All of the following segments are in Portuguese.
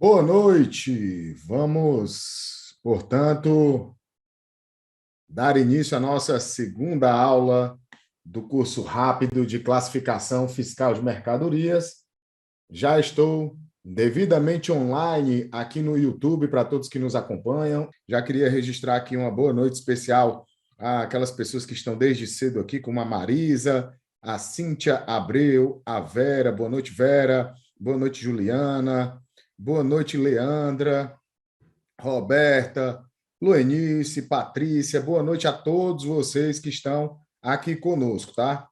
Boa noite. Vamos, portanto, dar início à nossa segunda aula do curso rápido de classificação fiscal de mercadorias. Já estou devidamente online aqui no YouTube para todos que nos acompanham. Já queria registrar aqui uma boa noite especial àquelas pessoas que estão desde cedo aqui, como a Marisa, a Cíntia Abreu, a Vera. Boa noite, Vera. Boa noite, Juliana. Boa noite, Leandra, Roberta, Luenice, Patrícia. Boa noite a todos vocês que estão aqui conosco, tá?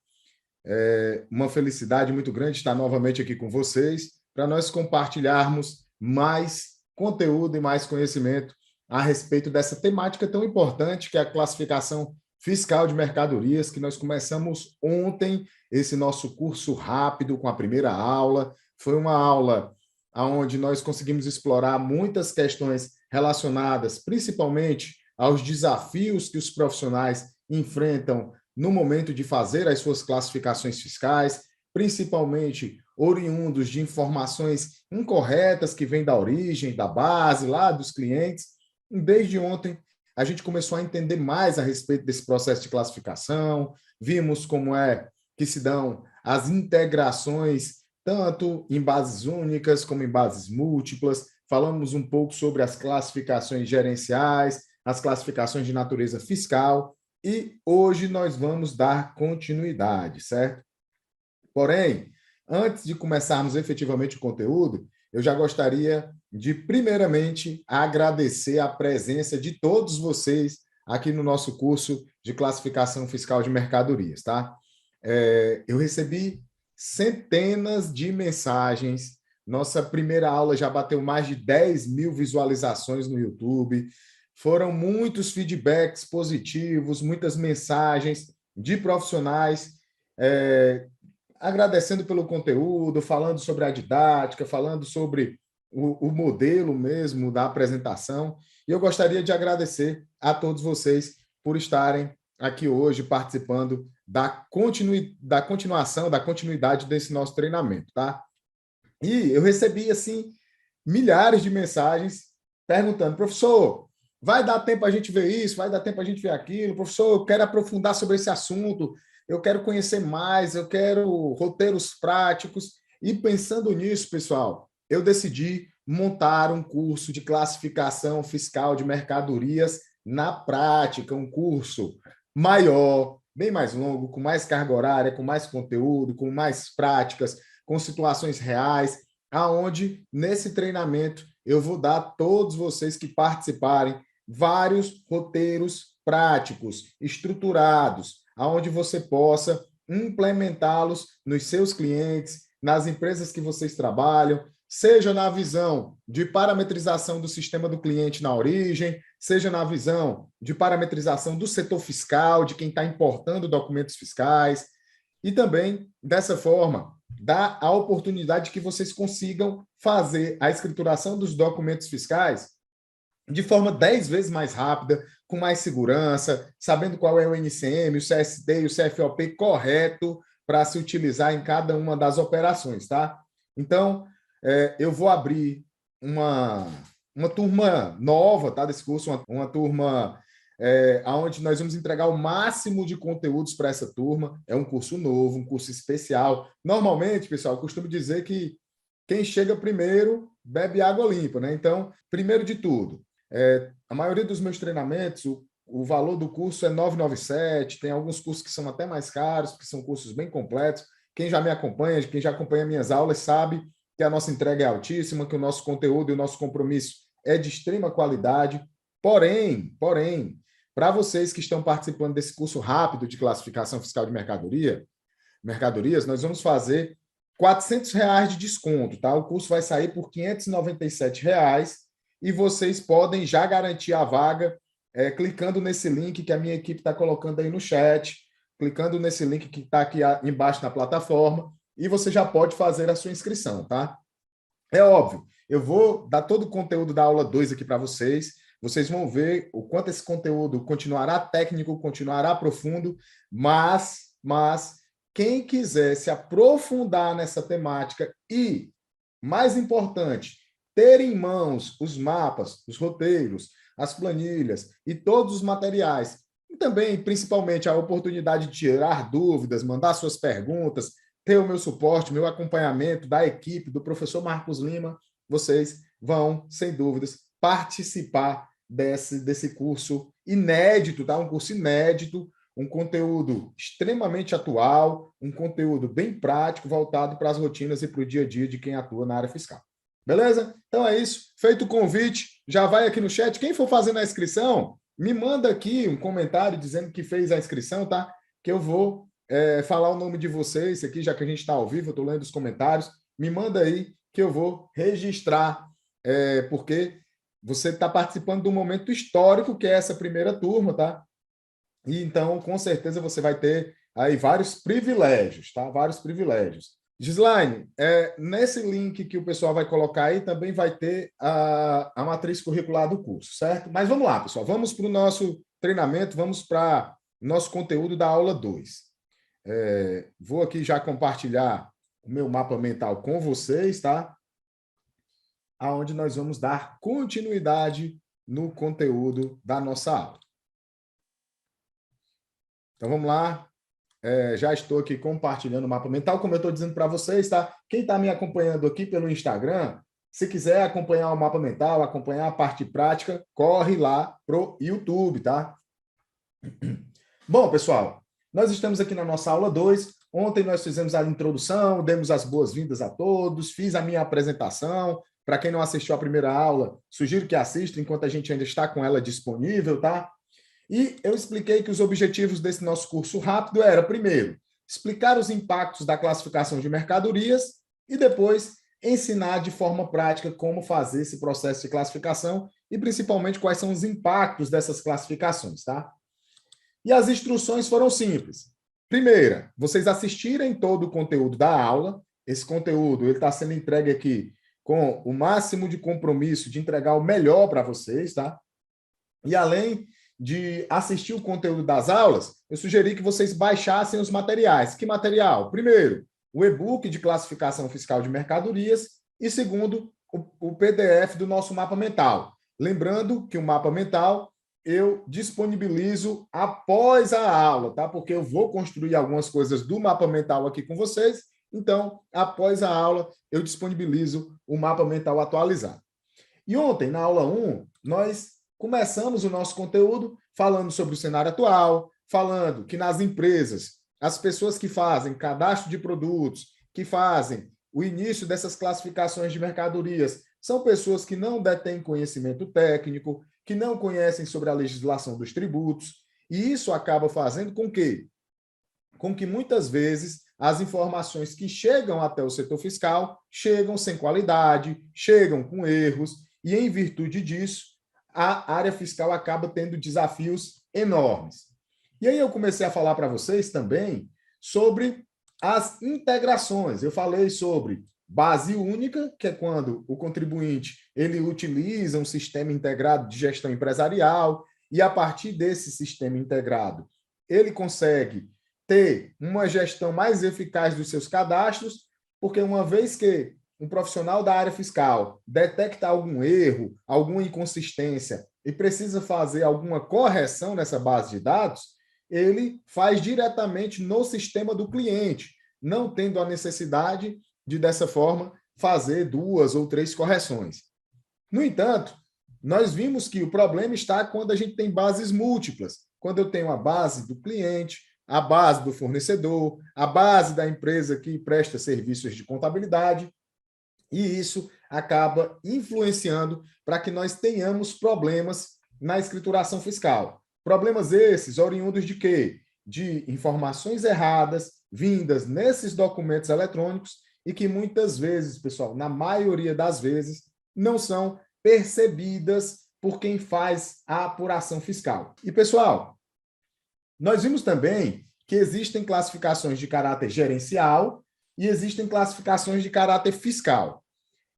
É uma felicidade muito grande estar novamente aqui com vocês para nós compartilharmos mais conteúdo e mais conhecimento a respeito dessa temática tão importante que é a classificação fiscal de mercadorias, que nós começamos ontem esse nosso curso rápido com a primeira aula. Foi uma aula onde nós conseguimos explorar muitas questões relacionadas principalmente aos desafios que os profissionais enfrentam no momento de fazer as suas classificações fiscais, principalmente oriundos de informações incorretas que vêm da origem, da base, lá dos clientes. E desde ontem, a gente começou a entender mais a respeito desse processo de classificação, vimos como é que se dão as integrações, tanto em bases únicas como em bases múltiplas. Falamos um pouco sobre as classificações gerenciais, as classificações de natureza fiscal, e hoje nós vamos dar continuidade, certo? Porém, antes de começarmos efetivamente o conteúdo, eu já gostaria de, primeiramente, agradecer a presença de todos vocês aqui no nosso curso de classificação fiscal de mercadorias, tá? Eu recebi centenas de mensagens. Nossa primeira aula já bateu mais de 10 mil visualizações no YouTube. Foram muitos feedbacks positivos, muitas mensagens de profissionais agradecendo pelo conteúdo, falando sobre a didática, falando sobre o modelo mesmo da apresentação. E eu gostaria de agradecer a todos vocês por estarem aqui hoje participando da continuação, da continuidade desse nosso treinamento, tá? E eu recebi, assim, milhares de mensagens perguntando, professor, vai dar tempo a gente ver isso? Vai dar tempo a gente ver aquilo? Professor, eu quero aprofundar sobre esse assunto, eu quero conhecer mais, eu quero roteiros práticos. E pensando nisso, pessoal, eu decidi montar um curso de classificação fiscal de mercadorias na prática, um curso maior, bem mais longo, com mais carga horária, com mais conteúdo, com mais práticas, com situações reais, aonde nesse treinamento eu vou dar a todos vocês que participarem vários roteiros práticos, estruturados, aonde você possa implementá-los nos seus clientes, nas empresas que vocês trabalham, seja na visão de parametrização do sistema do cliente na origem, seja na visão de parametrização do setor fiscal, de quem está importando documentos fiscais, e também, dessa forma, dá a oportunidade que vocês consigam fazer a escrituração dos documentos fiscais de forma 10 vezes mais rápida, com mais segurança, sabendo qual é o NCM, o CSD e o CFOP correto para se utilizar em cada uma das operações, tá? Então, eu vou abrir uma turma nova, tá, desse curso, uma turma onde nós vamos entregar o máximo de conteúdos para essa turma. É um curso novo, um curso especial. Normalmente, pessoal, eu costumo dizer que quem chega primeiro bebe água limpa, né? Então, primeiro de tudo, a maioria dos meus treinamentos, o valor do curso é 997, tem alguns cursos que são até mais caros, porque são cursos bem completos. Quem já me acompanha, quem já acompanha minhas aulas, sabe que a nossa entrega é altíssima, que o nosso conteúdo e o nosso compromisso é de extrema qualidade. Porém, para vocês que estão participando desse curso rápido de classificação fiscal de mercadorias, nós vamos fazer R$ 400 de desconto, tá? O curso vai sair por R$ 597 e vocês podem já garantir a vaga clicando nesse link que a minha equipe está colocando aí no chat, clicando nesse link que está aqui embaixo na plataforma, e você já pode fazer a sua inscrição, tá? É óbvio, eu vou dar todo o conteúdo da aula 2 aqui para vocês. Vocês vão ver o quanto esse conteúdo continuará técnico, continuará profundo, mas quem quiser se aprofundar nessa temática e, mais importante, ter em mãos os mapas, os roteiros, as planilhas e todos os materiais. E também, principalmente, a oportunidade de tirar dúvidas, mandar suas perguntas, ter o meu suporte, meu acompanhamento da equipe, do professor Marcos Lima, vocês vão, sem dúvidas, participar desse curso inédito, tá? Um curso inédito, um conteúdo extremamente atual, um conteúdo bem prático, voltado para as rotinas e para o dia a dia de quem atua na área fiscal. Beleza? Então é isso. Feito o convite, já vai aqui no chat. Quem for fazendo a inscrição, me manda aqui um comentário dizendo que fez a inscrição, tá? Que eu vou falar o nome de vocês aqui, já que a gente está ao vivo, eu estou lendo os comentários. Me manda aí que eu vou registrar, porque você está participando de um momento histórico, que é essa primeira turma, tá? E então, com certeza, você vai ter aí vários privilégios, tá? Vários privilégios. Gislaine, nesse link que o pessoal vai colocar aí, também vai ter a matriz curricular do curso, certo? Mas vamos lá, pessoal. Vamos para o nosso treinamento, vamos para o nosso conteúdo da aula 2. Vou aqui já compartilhar o meu mapa mental com vocês, tá? Aonde nós vamos dar continuidade no conteúdo da nossa aula. Então, vamos lá. Já estou aqui compartilhando o mapa mental, como eu estou dizendo para vocês, tá? Quem está me acompanhando aqui pelo Instagram, se quiser acompanhar o mapa mental, acompanhar a parte prática, corre lá pro YouTube, tá? Bom, pessoal, nós estamos aqui na nossa aula 2. Ontem nós fizemos a introdução, demos as boas-vindas a todos, fiz a minha apresentação. Para quem não assistiu a primeira aula, sugiro que assista enquanto a gente ainda está com ela disponível, tá? E eu expliquei que os objetivos desse nosso curso rápido era, primeiro, explicar os impactos da classificação de mercadorias e depois ensinar de forma prática como fazer esse processo de classificação e principalmente quais são os impactos dessas classificações, tá? E as instruções foram simples. Primeira, vocês assistirem todo o conteúdo da aula. Esse conteúdo está sendo entregue aqui com o máximo de compromisso de entregar o melhor para vocês, tá? E além de assistir o conteúdo das aulas, eu sugeri que vocês baixassem os materiais. Que material? Primeiro, o e-book de classificação fiscal de mercadorias e segundo, o PDF do nosso mapa mental. Lembrando que o mapa mental eu disponibilizo após a aula, tá? Porque eu vou construir algumas coisas do mapa mental aqui com vocês, então, após a aula, eu disponibilizo o mapa mental atualizado. E ontem, na aula 1, nós começamos o nosso conteúdo falando sobre o cenário atual, falando que nas empresas, as pessoas que fazem cadastro de produtos, que fazem o início dessas classificações de mercadorias, são pessoas que não detêm conhecimento técnico, que não conhecem sobre a legislação dos tributos, e isso acaba fazendo com que muitas vezes as informações que chegam até o setor fiscal chegam sem qualidade, chegam com erros, e em virtude disso, a área fiscal acaba tendo desafios enormes. E aí eu comecei a falar para vocês também sobre as integrações. Eu falei sobre base única, que é quando o contribuinte ele utiliza um sistema integrado de gestão empresarial e, a partir desse sistema integrado, ele consegue ter uma gestão mais eficaz dos seus cadastros, porque uma vez que um profissional da área fiscal detecta algum erro, alguma inconsistência e precisa fazer alguma correção nessa base de dados, ele faz diretamente no sistema do cliente, não tendo a necessidade de, dessa forma, fazer 2 ou 3 correções. No entanto, nós vimos que o problema está quando a gente tem bases múltiplas, quando eu tenho a base do cliente, a base do fornecedor, a base da empresa que presta serviços de contabilidade, e isso acaba influenciando para que nós tenhamos problemas na escrituração fiscal. Problemas esses oriundos de quê? De informações erradas vindas nesses documentos eletrônicos e que muitas vezes, pessoal, na maioria das vezes, não são percebidas por quem faz a apuração fiscal. E, pessoal, nós vimos também que existem classificações de caráter gerencial e existem classificações de caráter fiscal.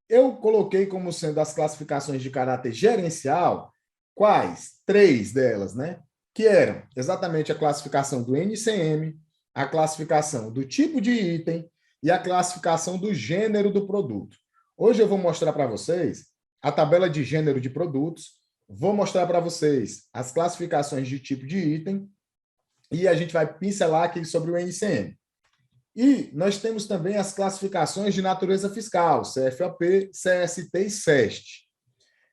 Eu coloquei como sendo as classificações de caráter gerencial, quais? 3 delas, né? Que eram exatamente a classificação do NCM, a classificação do tipo de item e a classificação do gênero do produto. Hoje eu vou mostrar para vocês a tabela de gênero de produtos, vou mostrar para vocês as classificações de tipo de item e a gente vai pincelar aqui sobre o NCM. E nós temos também as classificações de natureza fiscal, CFOP, CST e SEST.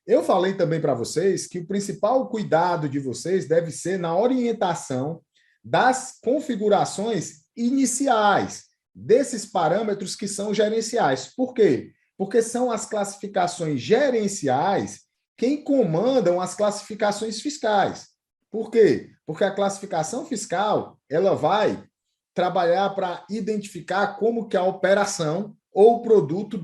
Eu falei também para vocês que o principal cuidado de vocês deve ser na orientação das configurações iniciais desses parâmetros que são gerenciais. Por quê? Porque são as classificações gerenciais quem comandam as classificações fiscais. Por quê? Porque a classificação fiscal ela vai trabalhar para identificar como que a operação ou o produto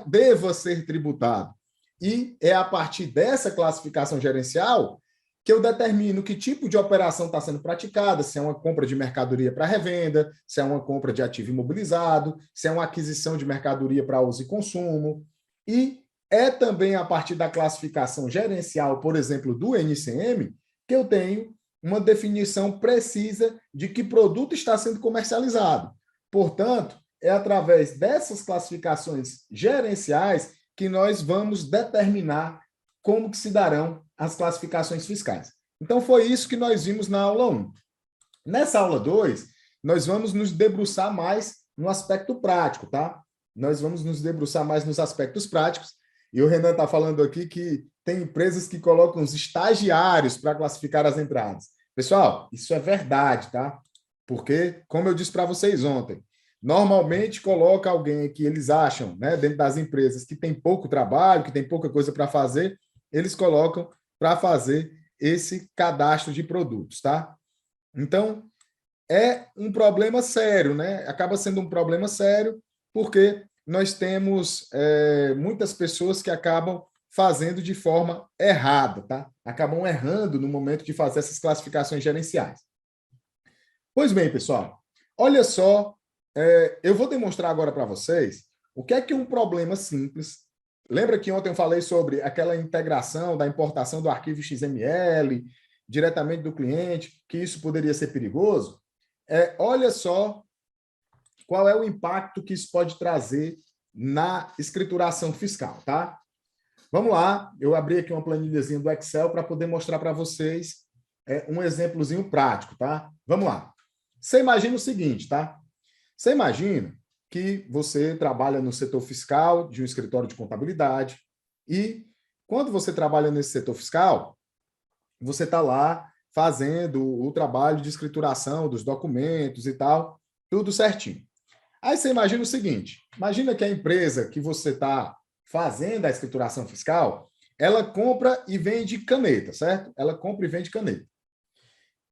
deva ser tributado. E é a partir dessa classificação gerencial que eu determino que tipo de operação está sendo praticada, se é uma compra de mercadoria para revenda, se é uma compra de ativo imobilizado, se é uma aquisição de mercadoria para uso e consumo. E é também a partir da classificação gerencial, por exemplo, do NCM, que eu tenho uma definição precisa de que produto está sendo comercializado. Portanto, é através dessas classificações gerenciais que nós vamos determinar como que se darão as classificações fiscais. Então, foi isso que nós vimos na aula 1. Nessa aula 2, nós vamos nos debruçar mais no aspecto prático, tá? Nós vamos nos debruçar mais nos aspectos práticos. E o Renan está falando aqui que tem empresas que colocam os estagiários para classificar as entradas. Pessoal, isso é verdade, tá? Porque, como eu disse para vocês ontem, normalmente coloca alguém que eles acham, né, dentro das empresas, que tem pouco trabalho, que tem pouca coisa para fazer, eles colocam para fazer esse cadastro de produtos, tá? Então, é um problema sério, né? Acaba sendo um problema sério, porque nós temos muitas pessoas que acabam fazendo de forma errada, tá? Acabam errando no momento de fazer essas classificações gerenciais. Pois bem, pessoal, olha só, eu vou demonstrar agora para vocês o que é um problema simples. Lembra que ontem eu falei sobre aquela integração da importação do arquivo XML diretamente do cliente, que isso poderia ser perigoso? Olha só qual é o impacto que isso pode trazer na escrituração fiscal, tá? Vamos lá, eu abri aqui uma planilhazinha do Excel para poder mostrar para vocês um exemplozinho prático, tá? Vamos lá. Você imagina o seguinte, tá? Você imagina que você trabalha no setor fiscal de um escritório de contabilidade e quando você trabalha nesse setor fiscal, você está lá fazendo o trabalho de escrituração dos documentos e tal, tudo certinho. Aí você imagina o seguinte, imagina que a empresa que você está fazendo a escrituração fiscal, ela compra e vende caneta, certo? Ela compra e vende caneta.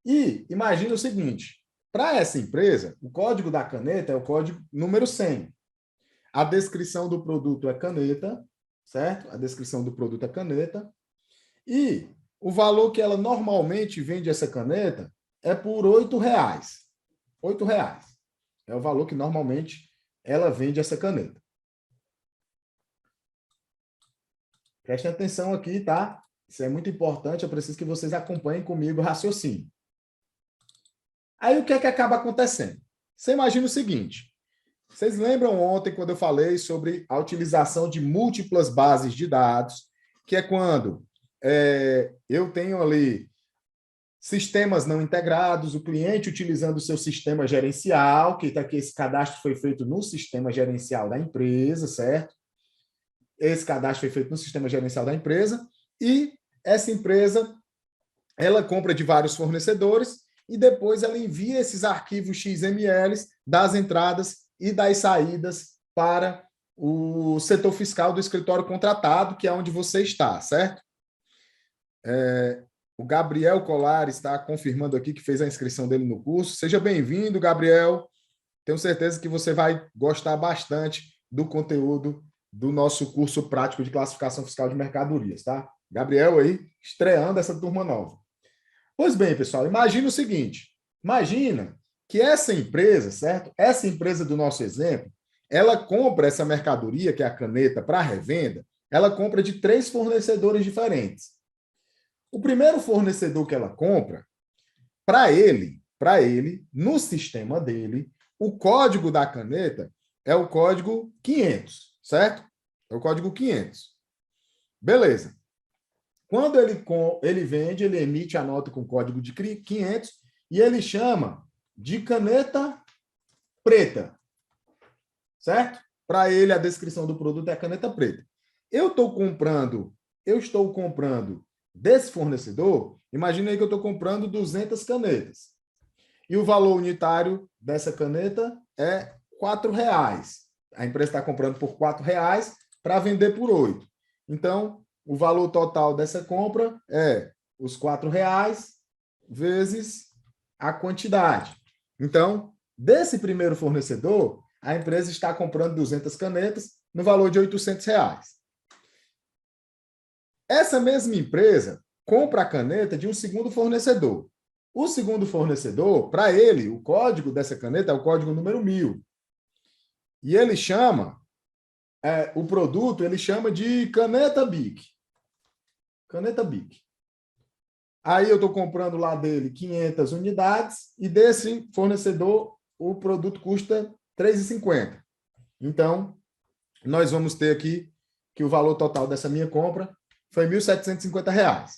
E imagina o seguinte, para essa empresa, o código da caneta é o código número 100. A descrição do produto é caneta, certo? A descrição do produto é caneta. E o valor que ela normalmente vende essa caneta é por R$8. R$8 é o valor que normalmente ela vende essa caneta. Prestem atenção aqui, tá? Isso é muito importante, eu preciso que vocês acompanhem comigo o raciocínio. Aí o que é que acaba acontecendo? Você imagina o seguinte, vocês lembram ontem quando eu falei sobre a utilização de múltiplas bases de dados, que é quando eu tenho ali sistemas não integrados, o cliente utilizando o seu sistema gerencial, que está aqui, esse cadastro foi feito no sistema gerencial da empresa, certo? Esse cadastro foi feito no sistema gerencial da empresa, e essa empresa, ela compra de vários fornecedores, e depois ela envia esses arquivos XML das entradas e das saídas para o setor fiscal do escritório contratado, que é onde você está, certo? O Gabriel Colares está confirmando aqui que fez a inscrição dele no curso. Seja bem-vindo, Gabriel. Tenho certeza que você vai gostar bastante do conteúdo do nosso curso prático de classificação fiscal de mercadorias, tá? Gabriel aí, estreando essa turma nova. Pois bem, pessoal, imagina o seguinte. Imagina que essa empresa, certo? Essa empresa do nosso exemplo, ela compra essa mercadoria, que é a caneta, para revenda, ela compra de 3 fornecedores diferentes. O primeiro fornecedor que ela compra, para ele, no sistema dele, o código da caneta é o código 500, certo? É o código 500. Beleza. Quando ele vende, ele emite a nota com código de 500 e ele chama de caneta preta. Certo? Para ele, a descrição do produto é caneta preta. Eu estou comprando desse fornecedor, imagina aí que eu estou comprando 200 canetas. E o valor unitário dessa caneta é R$4. A empresa está comprando por R$4 para vender por 8. Então, o valor total dessa compra é os R$4 vezes a quantidade. Então, desse primeiro fornecedor, a empresa está comprando 200 canetas no valor de R$800. Essa mesma empresa compra a caneta de um segundo fornecedor. O segundo fornecedor, para ele, o código dessa caneta é o código número 1000. E ele chama o produto, ele chama de caneta Bic. Caneta Bic. Aí eu estou comprando lá dele 500 unidades e desse fornecedor o produto custa R$3,50. Então, nós vamos ter aqui que o valor total dessa minha compra foi R$1.750.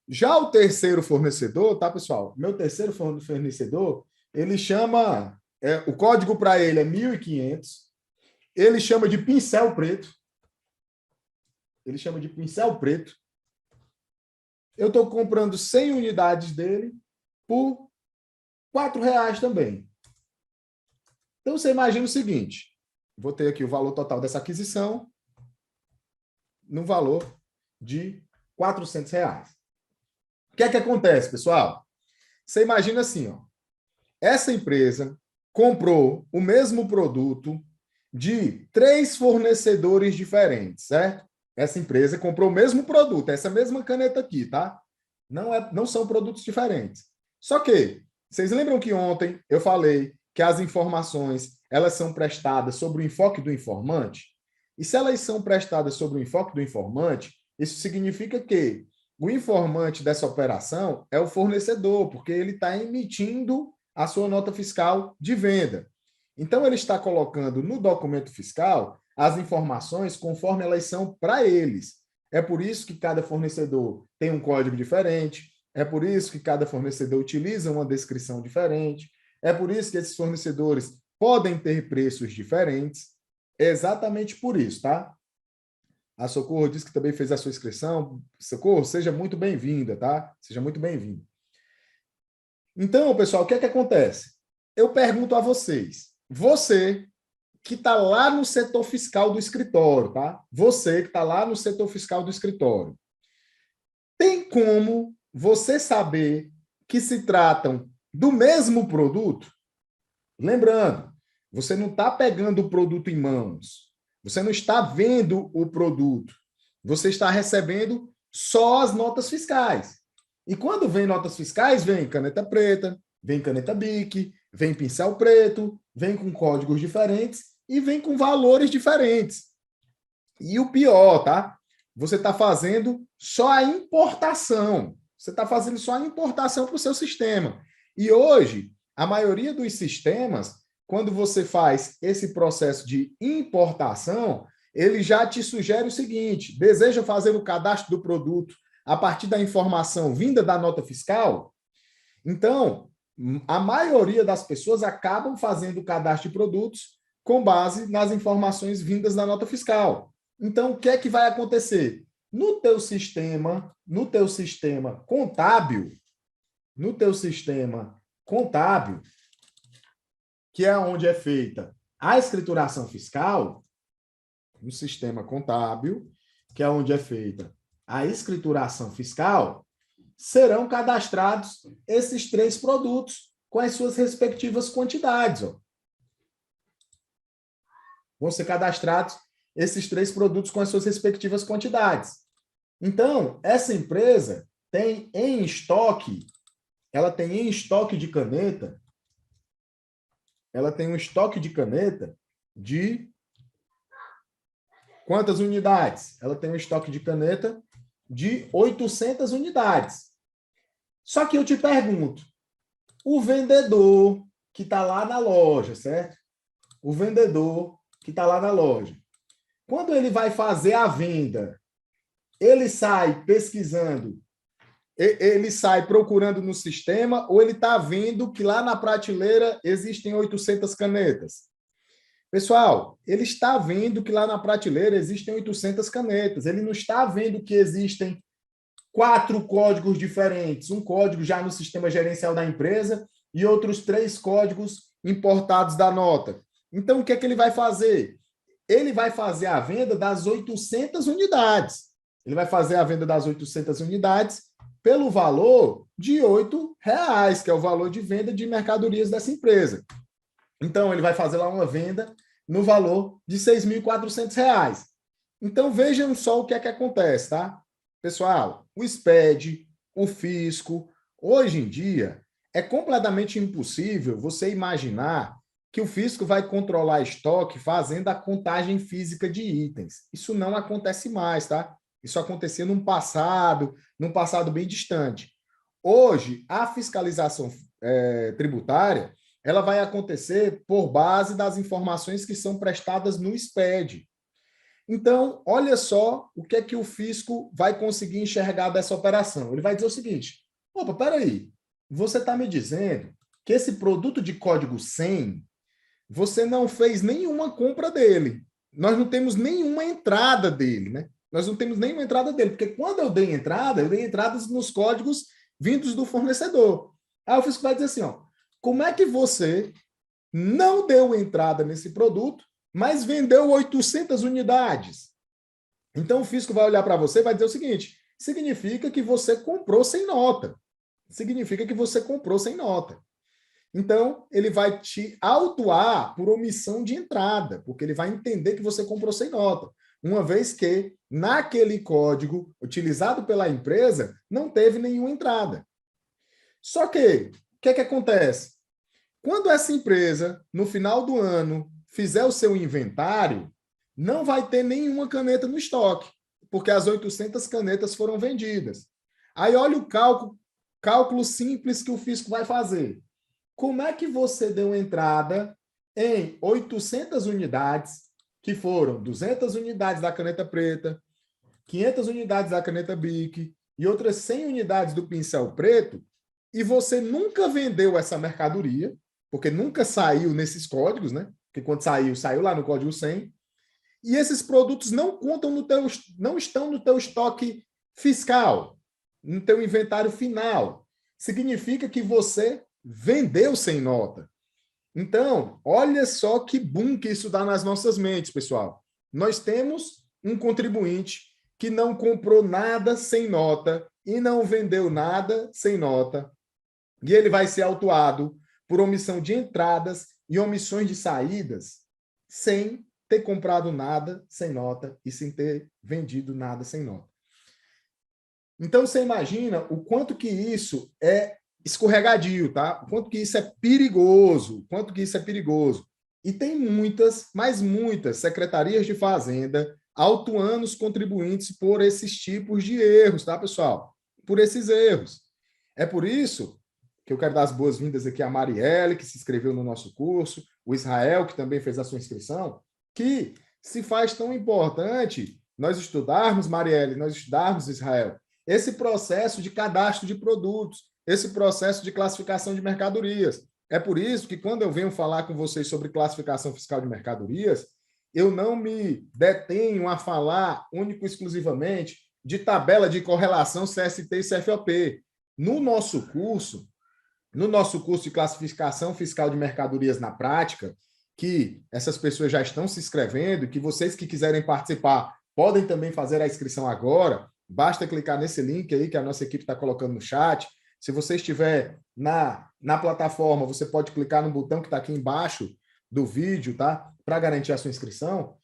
Já o terceiro fornecedor, tá, pessoal? Meu terceiro fornecedor, ele chama... o código para ele é 1.500. Ele chama de pincel preto. Ele chama de pincel preto. Eu estou comprando 100 unidades dele por R$4 também. Então, você imagina o seguinte. Vou ter aqui o valor total dessa aquisição no valor de R$400. O que é que acontece, pessoal? Você imagina assim, ó. Essa empresa comprou o mesmo produto de 3 fornecedores diferentes, certo? Essa empresa comprou o mesmo produto, essa mesma caneta aqui, tá? Não são produtos diferentes. Só que, vocês lembram que ontem eu falei que as informações elas são prestadas sobre o enfoque do informante? E se elas são prestadas sobre o enfoque do informante, isso significa que o informante dessa operação é o fornecedor, porque ele está emitindo a sua nota fiscal de venda. Então, ele está colocando no documento fiscal as informações conforme elas são para eles. É por isso que cada fornecedor tem um código diferente, é por isso que cada fornecedor utiliza uma descrição diferente, é por isso que esses fornecedores podem ter preços diferentes. É exatamente por isso, tá? A Socorro disse que também fez a sua inscrição. Socorro, seja muito bem-vinda, tá? Seja muito bem-vinda. Então, pessoal, o que é que acontece? Eu pergunto a vocês, você que está lá no setor fiscal do escritório, tá? Você que está lá no setor fiscal do escritório, tem como você saber que se tratam do mesmo produto? Lembrando, você não está pegando o produto em mãos, você não está vendo o produto, você está recebendo só as notas fiscais. E quando vem notas fiscais, vem caneta preta, vem caneta Bic, vem pincel preto, vem com códigos diferentes e vem com valores diferentes. E o pior, tá? Você está fazendo só a importação. Você está fazendo só a importação para o seu sistema. E hoje, a maioria dos sistemas, quando você faz esse processo de importação, ele já te sugere o seguinte: deseja fazer o cadastro do produto a partir da informação vinda da nota fiscal? Então, a maioria das pessoas acabam fazendo o cadastro de produtos com base nas informações vindas da nota fiscal. Então, o que é que vai acontecer? No teu sistema contábil, que é onde é feita a escrituração fiscal, no sistema contábil, que é onde é feita a escrituração fiscal, serão cadastrados esses 3 produtos com as suas respectivas quantidades. Ó. Vão ser cadastrados esses 3 produtos com as suas respectivas quantidades. Então, essa empresa tem em estoque, ela tem em estoque de caneta, ela tem um estoque de caneta de quantas unidades? Ela tem um estoque de caneta de 800 unidades. Só que eu te pergunto, o vendedor que está lá na loja, certo? O vendedor que está lá na loja. quando ele vai fazer a venda, ele sai pesquisando, ele sai procurando no sistema, ou ele está vendo que lá na prateleira existem 800 canetas? Pessoal, ele está vendo que lá na prateleira existem 800 canetas. Ele não está vendo que existem 4 códigos diferentes. Um código já no sistema gerencial da empresa e outros 3 códigos importados da nota. Então, o que é que ele vai fazer? Ele vai fazer a venda das 800 unidades. Ele vai fazer a venda das 800 unidades pelo valor de R$ 8,00, que é o valor de venda de mercadorias dessa empresa. Então, ele vai fazer lá uma venda no valor de R$ 6.400. Então, vejam só o que é que acontece, tá? Pessoal, o SPED, o fisco, hoje em dia, é completamente impossível você imaginar que o fisco vai controlar estoque fazendo a contagem física de itens. Isso não acontece mais, tá? Isso acontecia num passado bem distante. Hoje, a fiscalização tributária, ela vai acontecer por base das informações que são prestadas no SPED. Então, olha só o que é que o fisco vai conseguir enxergar dessa operação. Ele vai dizer o seguinte: opa, peraí, você está me dizendo que esse produto de código 100, você não fez nenhuma compra dele. Nós não temos nenhuma entrada dele, né? Nós não temos nenhuma entrada dele, porque quando eu dei entradas nos códigos vindos do fornecedor. Aí o fisco vai dizer assim, ó, como é que você não deu entrada nesse produto, mas vendeu 800 unidades? Então, o fisco vai olhar para você e vai dizer o seguinte: significa que você comprou sem nota. Significa que você comprou sem nota. Então, ele vai te autuar por omissão de entrada, porque ele vai entender que você comprou sem nota, uma vez que, naquele código utilizado pela empresa, não teve nenhuma entrada. Só que, o que é que acontece? Quando essa empresa, no final do ano, fizer o seu inventário, não vai ter nenhuma caneta no estoque, porque as 800 canetas foram vendidas. Aí olha o cálculo simples que o fisco vai fazer. Como é que você deu entrada em 800 unidades, que foram 200 unidades da caneta preta, 500 unidades da caneta Bic e outras 100 unidades do pincel preto, e você nunca vendeu essa mercadoria, porque nunca saiu nesses códigos, né? Porque quando saiu lá no código 100, e esses produtos não contam não estão no teu estoque fiscal, no teu inventário final. Significa que você vendeu sem nota. Então, olha só que boom que isso dá nas nossas mentes, pessoal. Nós temos um contribuinte que não comprou nada sem nota e não vendeu nada sem nota, e ele vai ser autuado por omissão de entradas e omissões de saídas sem ter comprado nada sem nota e sem ter vendido nada sem nota. Então, você imagina o quanto que isso é escorregadio, tá? O quanto que isso é perigoso, o quanto que isso é perigoso. E tem muitas, mas muitas secretarias de fazenda autuando os contribuintes por esses tipos de erros, tá, pessoal? Por esses erros. É por isso que eu quero dar as boas-vindas aqui à Marielle, que se inscreveu no nosso curso, o Israel, que também fez a sua inscrição, que se faz tão importante nós estudarmos, Marielle, nós estudarmos, Israel, esse processo de cadastro de produtos, esse processo de classificação de mercadorias. É por isso que, quando eu venho falar com vocês sobre classificação fiscal de mercadorias, eu não me detenho a falar único e exclusivamente de tabela de correlação CST e CFOP. No nosso curso de classificação fiscal de mercadorias na prática, que essas pessoas já estão se inscrevendo, que vocês que quiserem participar podem também fazer a inscrição agora, basta clicar nesse link aí que a nossa equipe está colocando no chat. Se você estiver na plataforma, você pode clicar no botão que está aqui embaixo do vídeo, tá? Para garantir a sua inscrição.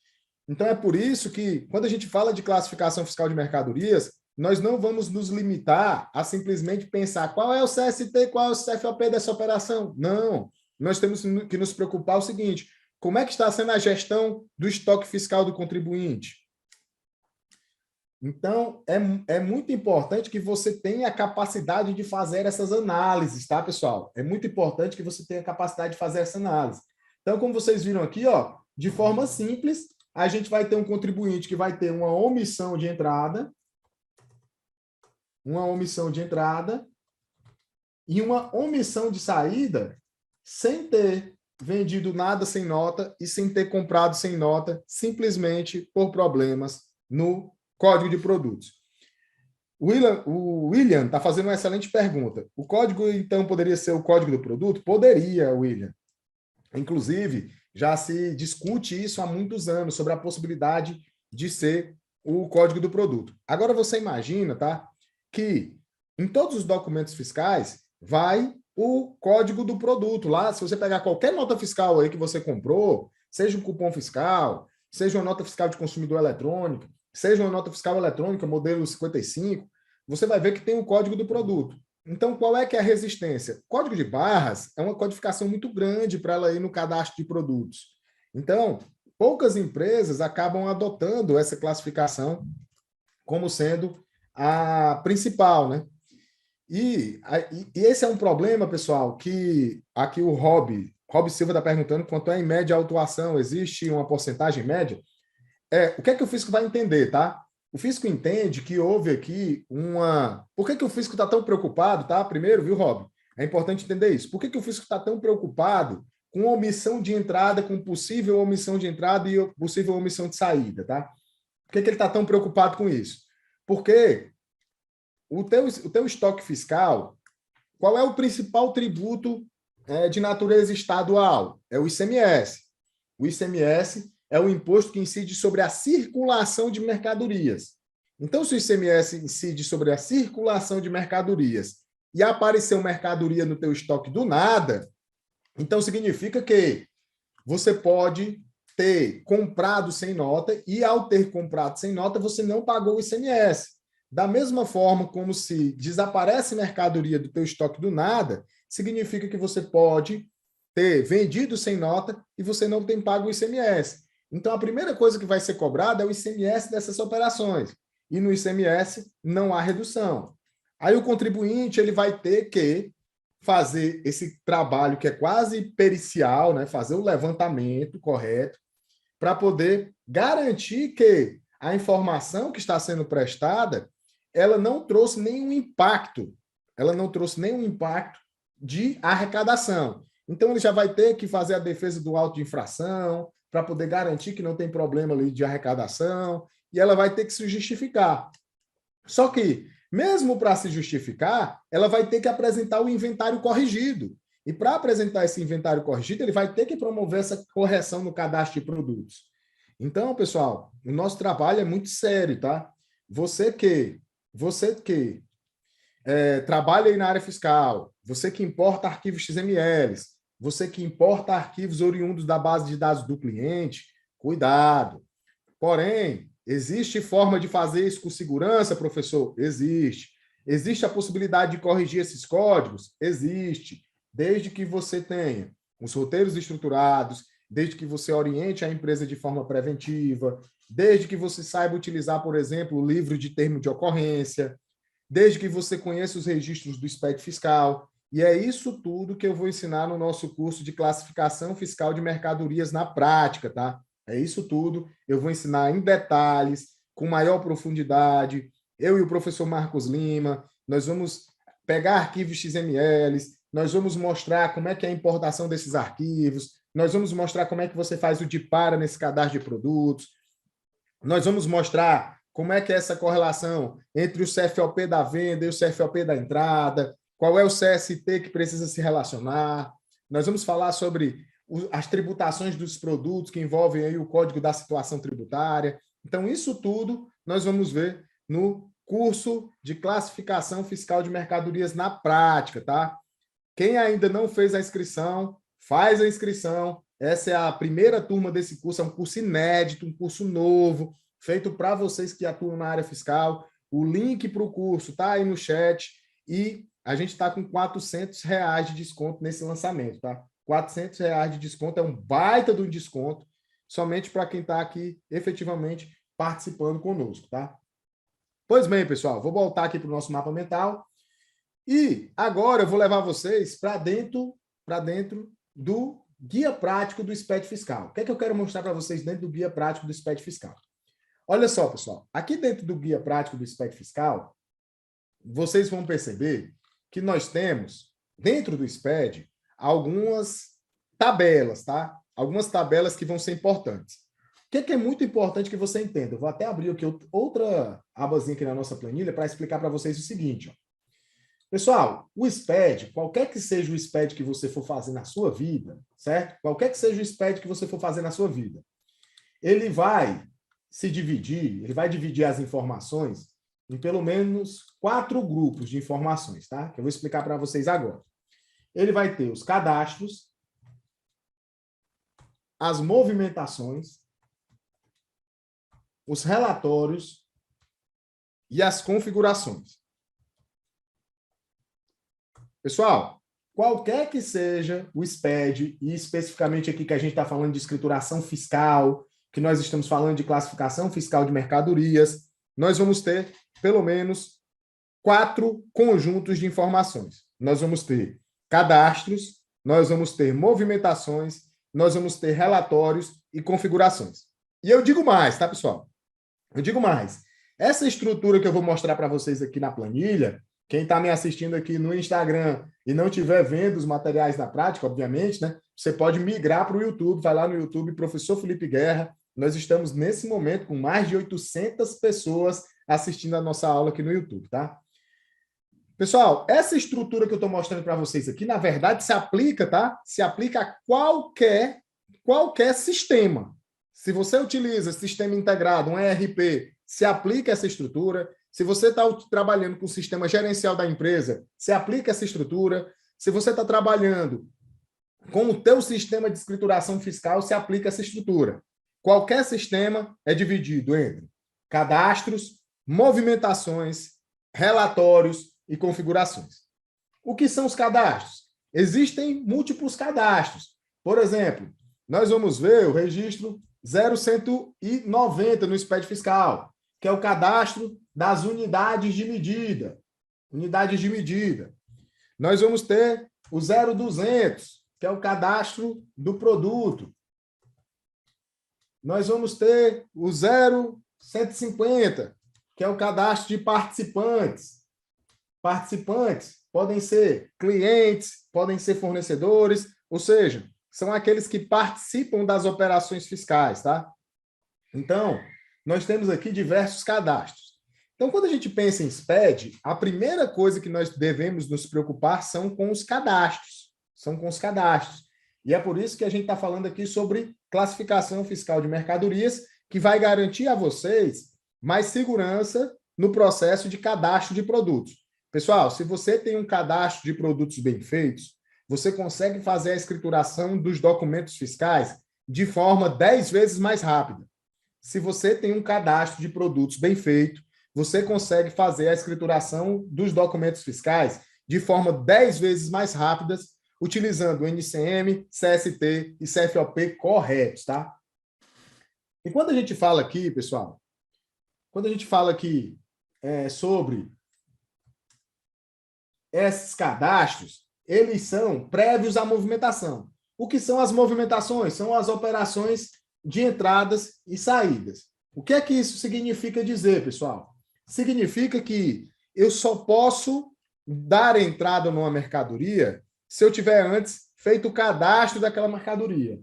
Então, é por isso que, quando a gente fala de classificação fiscal de mercadorias, nós não vamos nos limitar a simplesmente pensar qual é o CST, qual é o CFOP dessa operação. Não. Nós temos que nos preocupar o seguinte: como é que está sendo a gestão do estoque fiscal do contribuinte? Então, é muito importante que você tenha a capacidade de fazer essas análises, tá, pessoal? É muito importante que você tenha a capacidade de fazer essa análise. Então, como vocês viram aqui, ó, de forma simples, a gente vai ter um contribuinte que vai ter uma omissão de entrada, e uma omissão de saída sem ter vendido nada sem nota e sem ter comprado sem nota, simplesmente por problemas no código de produtos. O William está fazendo uma excelente pergunta. O código, então, poderia ser o código do produto? Poderia, William. Inclusive, já se discute isso há muitos anos, sobre a possibilidade de ser o código do produto. Agora, você imagina, tá, que em todos os documentos fiscais vai o código do produto. Lá, se você pegar qualquer nota fiscal aí que você comprou, seja um cupom fiscal, seja uma nota fiscal de consumidor eletrônica, seja uma nota fiscal eletrônica, modelo 55, você vai ver que tem o código do produto. Então, qual é que é a resistência? Código de barras é uma codificação muito grande para ela ir no cadastro de produtos. Então, poucas empresas acabam adotando essa classificação como sendo a principal, né? E esse é um problema, pessoal, que aqui o Rob Silva está perguntando quanto é em média a autuação, existe uma porcentagem média? O que é que o fisco vai entender, tá? O fisco entende que houve aqui uma... Por que o fisco está tão preocupado, tá? Primeiro, viu, Rob? É importante entender isso. Por que o fisco está tão preocupado com omissão de entrada, com possível omissão de entrada e possível omissão de saída, tá? Por que ele está tão preocupado com isso? Porque o teu estoque fiscal, qual é o principal tributo de natureza estadual? É o ICMS. O ICMS é o imposto que incide sobre a circulação de mercadorias. Então, se o ICMS incide sobre a circulação de mercadorias e apareceu mercadoria no teu estoque do nada, então significa que você pode ter comprado sem nota e, ao ter comprado sem nota, você não pagou o ICMS. Da mesma forma como se desaparece mercadoria do teu estoque do nada, significa que você pode ter vendido sem nota e você não tem pago o ICMS. Então, a primeira coisa que vai ser cobrada é o ICMS dessas operações. E no ICMS não há redução. Aí o contribuinte ele vai ter que fazer esse trabalho que é quase pericial, né? Fazer o levantamento correto para poder garantir que a informação que está sendo prestada ela não trouxe nenhum impacto. Ela não trouxe nenhum impacto de arrecadação. Então, ele já vai ter que fazer a defesa do auto de infração para poder garantir que não tem problema ali de arrecadação, e ela vai ter que se justificar. Só que, mesmo para se justificar, ela vai ter que apresentar o inventário corrigido. E para apresentar esse inventário corrigido, ele vai ter que promover essa correção no cadastro de produtos. Então, pessoal, o nosso trabalho é muito sério, tá? Você que trabalha aí na área fiscal, você que importa arquivos XMLs, você que importa arquivos oriundos da base de dados do cliente, cuidado. Porém, existe forma de fazer isso com segurança, professor? Existe. Existe a possibilidade de corrigir esses códigos? Existe. Desde que você tenha os roteiros estruturados, desde que você oriente a empresa de forma preventiva, desde que você saiba utilizar, por exemplo, o livro de termo de ocorrência, desde que você conheça os registros do SPEC fiscal. E é isso tudo que eu vou ensinar no nosso curso de classificação fiscal de mercadorias na prática, tá? É isso tudo. Eu vou ensinar em detalhes, com maior profundidade. Eu e o professor Marcos Lima, nós vamos pegar arquivos XMLs, nós vamos mostrar como é que é a importação desses arquivos, nós vamos mostrar como é que você faz o DIPARA nesse cadastro de produtos, nós vamos mostrar como é que é essa correlação entre o CFOP da venda e o CFOP da entrada, qual é o CST que precisa se relacionar. Nós vamos falar sobre as tributações dos produtos que envolvem aí o Código da Situação Tributária. Então, isso tudo nós vamos ver no curso de classificação fiscal de mercadorias na prática, tá? Quem ainda não fez a inscrição, faz a inscrição. Essa é a primeira turma desse curso, é um curso inédito, um curso novo, feito para vocês que atuam na área fiscal. O link para o curso está aí no chat e a gente está com R$ 400 de desconto nesse lançamento, tá? R$ 400 de desconto, é um baita de um desconto, somente para quem está aqui efetivamente participando conosco, tá? Pois bem, pessoal, vou voltar aqui para o nosso mapa mental e agora eu vou levar vocês para dentro do guia prático do SPED fiscal. O que é que eu quero mostrar para vocês dentro do guia prático do SPED fiscal? Olha só, pessoal, aqui dentro do guia prático do SPED fiscal, vocês vão perceber que nós temos, dentro do SPED, algumas tabelas, tá? Algumas tabelas que vão ser importantes. O que é muito importante que você entenda? Eu vou até abrir aqui outra abazinha aqui na nossa planilha para explicar para vocês o seguinte. Ó. Pessoal, o SPED, qualquer que seja o SPED que você for fazer na sua vida, certo? Qualquer que seja o SPED que você for fazer na sua vida, ele vai se dividir, ele vai dividir as informações em pelo menos 4 grupos de informações, tá? Que eu vou explicar para vocês agora. Ele vai ter os cadastros, as movimentações, os relatórios e as configurações. Pessoal, qualquer que seja o SPED, e especificamente aqui que a gente está falando de escrituração fiscal, que nós estamos falando de classificação fiscal de mercadorias, nós vamos ter pelo menos 4 conjuntos de informações. Nós vamos ter cadastros, nós vamos ter movimentações, nós vamos ter relatórios e configurações. E eu digo mais, tá, pessoal? Eu digo mais. Essa estrutura que eu vou mostrar para vocês aqui na planilha, quem está me assistindo aqui no Instagram e não estiver vendo os materiais na prática, obviamente, né? Você pode migrar para o YouTube, vai lá no YouTube, Professor Felipe Guerra. Nós estamos, nesse momento, com mais de 800 pessoas assistindo a nossa aula aqui no YouTube, tá? Pessoal, essa estrutura que eu estou mostrando para vocês aqui, na verdade, se aplica, tá? Se aplica a qualquer sistema. Se você utiliza sistema integrado, um ERP, se aplica essa estrutura. Se você está trabalhando com o sistema gerencial da empresa, se aplica essa estrutura. Se você está trabalhando com o teu sistema de escrituração fiscal, se aplica essa estrutura. Qualquer sistema é dividido entre cadastros, movimentações, relatórios e configurações. O que são os cadastros? Existem múltiplos cadastros. Por exemplo, nós vamos ver o registro 0190 no SPED fiscal, que é o cadastro das unidades de medida. Unidades de medida. Nós vamos ter o 0200, que é o cadastro do produto. Nós vamos ter o 0150, que é o cadastro de participantes. Participantes podem ser clientes, podem ser fornecedores, ou seja, são aqueles que participam das operações fiscais, tá? Então, nós temos aqui diversos cadastros. Então, quando a gente pensa em SPED, a primeira coisa que nós devemos nos preocupar são com os cadastros. São com os cadastros. E é por isso que a gente está falando aqui sobre classificação fiscal de mercadorias, que vai garantir a vocês mais segurança no processo de cadastro de produtos. Pessoal, se você tem um cadastro de produtos bem feitos, você consegue fazer a escrituração dos documentos fiscais de forma 10 vezes mais rápida. Se você tem um cadastro de produtos bem feito, você consegue fazer a escrituração dos documentos fiscais de forma 10 vezes mais rápidas, utilizando o NCM, CST e CFOP corretos, tá? E quando a gente fala aqui, pessoal, quando a gente fala aqui sobre esses cadastros, eles são prévios à movimentação. O que são as movimentações? São as operações de entradas e saídas. O que é que isso significa dizer, pessoal? Significa que eu só posso dar entrada numa mercadoria se eu tiver antes feito o cadastro daquela mercadoria.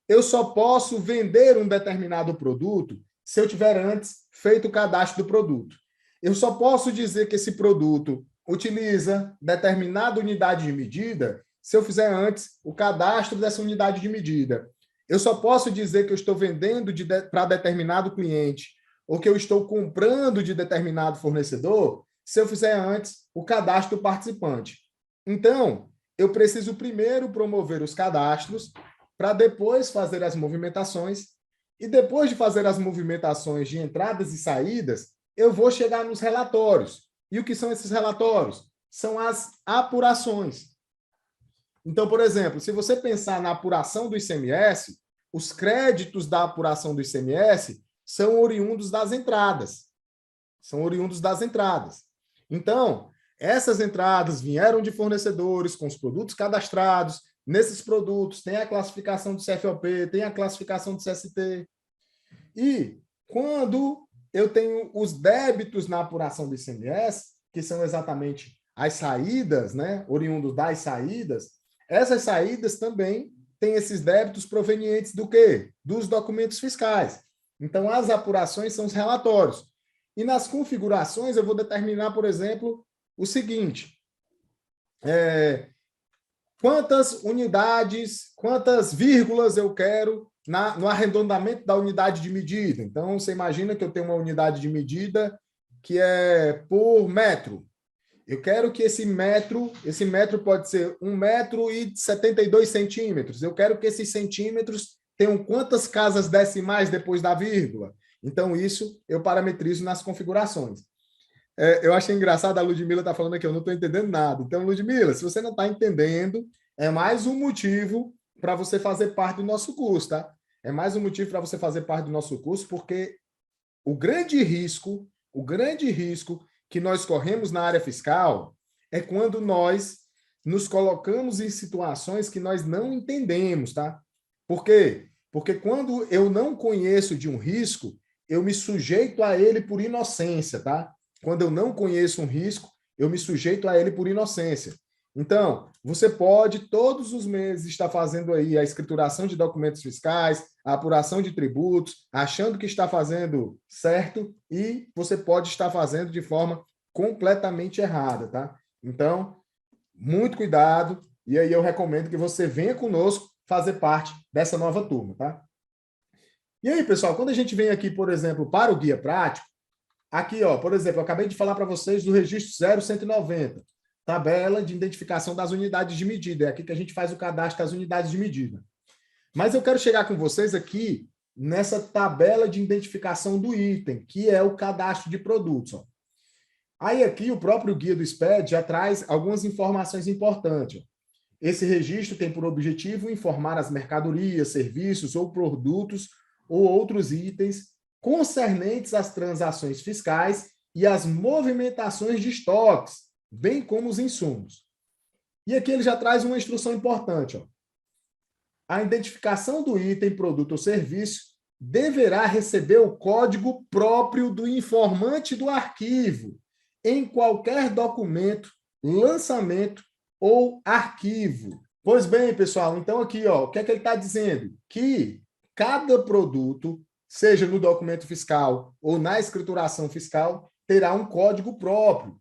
Eu só posso vender um determinado produto se eu tiver antes feito o cadastro do produto. Eu só posso dizer que esse produto utiliza determinada unidade de medida se eu fizer antes o cadastro dessa unidade de medida. Eu só posso dizer que eu estou vendendo para determinado cliente ou que eu estou comprando de determinado fornecedor se eu fizer antes o cadastro do participante. Então, eu preciso primeiro promover os cadastros para depois fazer as movimentações e depois de fazer as movimentações de entradas e saídas, eu vou chegar nos relatórios. E o que são esses relatórios? São as apurações. Então, por exemplo, se você pensar na apuração do ICMS, os créditos da apuração do ICMS são oriundos das entradas. São oriundos das entradas. Então, essas entradas vieram de fornecedores com os produtos cadastrados, nesses produtos tem a classificação do CFOP, tem a classificação do CST. E quando eu tenho os débitos na apuração do ICMS, que são exatamente as saídas, né, oriundos das saídas, essas saídas também têm esses débitos provenientes do quê? Dos documentos fiscais. Então, as apurações são os relatórios. E nas configurações, eu vou determinar, por exemplo, o seguinte: quantas unidades, quantas vírgulas eu quero no arredondamento da unidade de medida. Então, você imagina que eu tenho uma unidade de medida que é por metro. Eu quero que esse metro pode ser 1,72 m. Eu quero que esses centímetros tenham quantas casas decimais depois da vírgula. Então, isso eu parametrizo nas configurações. Eu achei engraçado, a Ludmila está falando aqui, eu não estou entendendo nada. Então, Ludmila, se você não está entendendo, é mais um motivo para você fazer parte do nosso curso, tá? É mais um motivo para você fazer parte do nosso curso, porque o grande risco que nós corremos na área fiscal é quando nós nos colocamos em situações que nós não entendemos, tá? Por quê? Porque quando eu não conheço de um risco, eu me sujeito a ele por inocência, tá? Quando eu não conheço um risco, eu me sujeito a ele por inocência. Então, você pode, todos os meses, estar fazendo aí a escrituração de documentos fiscais, a apuração de tributos, achando que está fazendo certo, e você pode estar fazendo de forma completamente errada, tá? Então, muito cuidado, e aí eu recomendo que você venha conosco fazer parte dessa nova turma, tá? E aí, pessoal, quando a gente vem aqui, por exemplo, para o guia prático, aqui, ó, por exemplo, eu acabei de falar para vocês do registro 0190, tabela de identificação das unidades de medida. É aqui que a gente faz o cadastro das unidades de medida. Mas eu quero chegar com vocês aqui nessa tabela de identificação do item, que é o cadastro de produtos. Ó. Aí aqui o próprio guia do SPED já traz algumas informações importantes. Esse registro tem por objetivo informar as mercadorias, serviços ou produtos ou outros itens concernentes às transações fiscais e às movimentações de estoques, bem como os insumos. E aqui ele já traz uma instrução importante. Ó. A identificação do item, produto ou serviço deverá receber o código próprio do informante do arquivo em qualquer documento, lançamento ou arquivo. Pois bem, pessoal, então aqui, ó, o que é que ele está dizendo? Que cada produto, seja no documento fiscal ou na escrituração fiscal, terá um código próprio.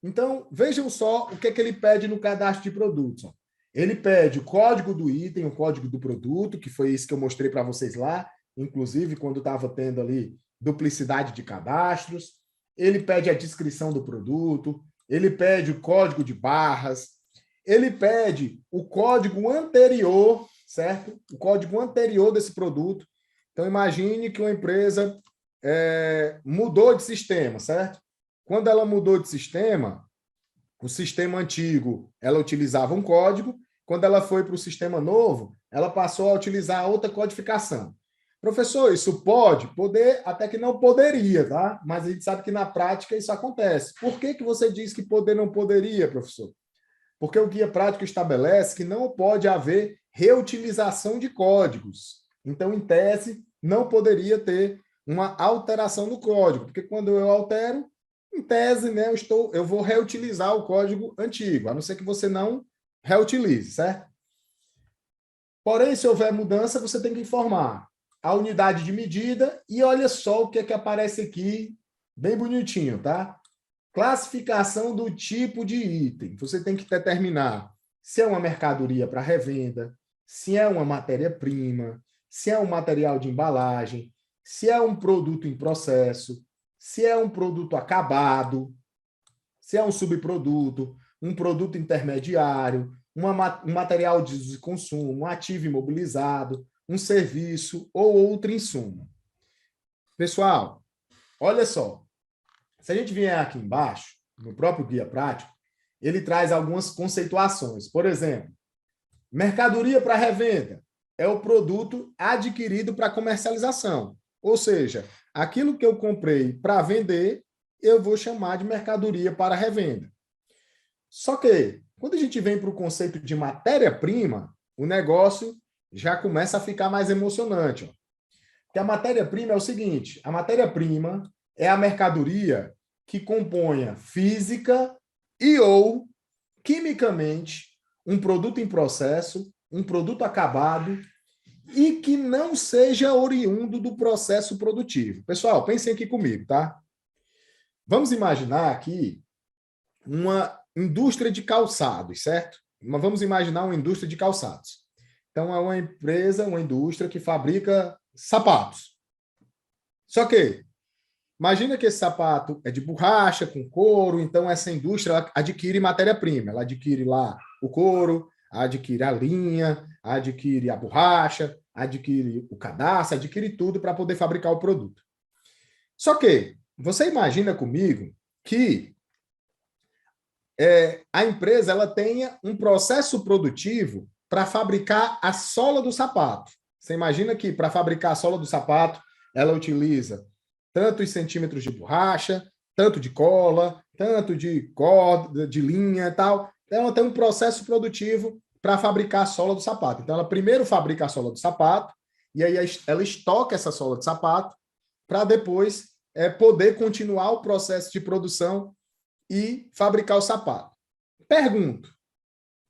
Então, vejam só o que é que ele pede no cadastro de produtos. Ó. Ele pede o código do item, o código do produto, que foi isso que eu mostrei para vocês lá, inclusive quando estava tendo ali duplicidade de cadastros. Ele pede a descrição do produto, ele pede o código de barras, ele pede o código anterior, certo? O código anterior desse produto. Então, imagine que uma empresa mudou de sistema, certo? Quando ela mudou de sistema, o sistema antigo, ela utilizava um código. Quando ela foi para o sistema novo, ela passou a utilizar outra codificação. Professor, isso pode? Poder, até que não poderia, tá? Mas a gente sabe que na prática isso acontece. Por que você diz que poder não poderia, professor? Porque o guia prático estabelece que não pode haver reutilização de códigos. Então, em tese, não poderia ter uma alteração no código, porque quando eu altero, em tese, né, eu vou reutilizar o código antigo, a não ser que você não reutilize, certo? Porém, se houver mudança, você tem que informar a unidade de medida e olha só o que é que aparece aqui, bem bonitinho, tá? Classificação do tipo de item. Você tem que determinar se é uma mercadoria para revenda, se é uma matéria-prima, se é um material de embalagem, se é um produto em processo, se é um produto acabado, se é um subproduto, um produto intermediário, um material de consumo, um ativo imobilizado, um serviço ou outro insumo. Pessoal, olha só. Se a gente vier aqui embaixo, no próprio guia prático, ele traz algumas conceituações. Por exemplo, mercadoria para revenda é o produto adquirido para comercialização. Ou seja, aquilo que eu comprei para vender, eu vou chamar de mercadoria para revenda. Só que, Quando a gente vem para o conceito de matéria-prima, o negócio já começa a ficar mais emocionante. Ó. Porque a matéria-prima é o seguinte: a matéria-prima é a mercadoria que componha física e ou quimicamente um produto em processo, um produto acabado e que não seja oriundo do processo produtivo. Pessoal, pensem aqui comigo, tá? Vamos imaginar aqui uma indústria de calçados, certo? Mas vamos imaginar uma indústria de calçados. Então, é uma empresa, uma indústria que fabrica sapatos. Só que, imagina que esse sapato é de borracha, com couro, então essa indústria adquire matéria-prima. Ela adquire lá o couro, adquire a linha, adquire a borracha, adquire o cadastro, adquire tudo para poder fabricar o produto. Só que, você imagina comigo que a empresa ela tenha um processo produtivo para fabricar a sola do sapato. Você imagina que para fabricar a sola do sapato, ela utiliza tantos centímetros de borracha, tanto de cola, tanto de corda, de linha e tal. Então, ela tem um processo produtivo para fabricar a sola do sapato. Então, ela primeiro fabrica a sola do sapato, e aí ela estoca essa sola de sapato para depois poder continuar o processo de produção e fabricar o sapato. Pergunto,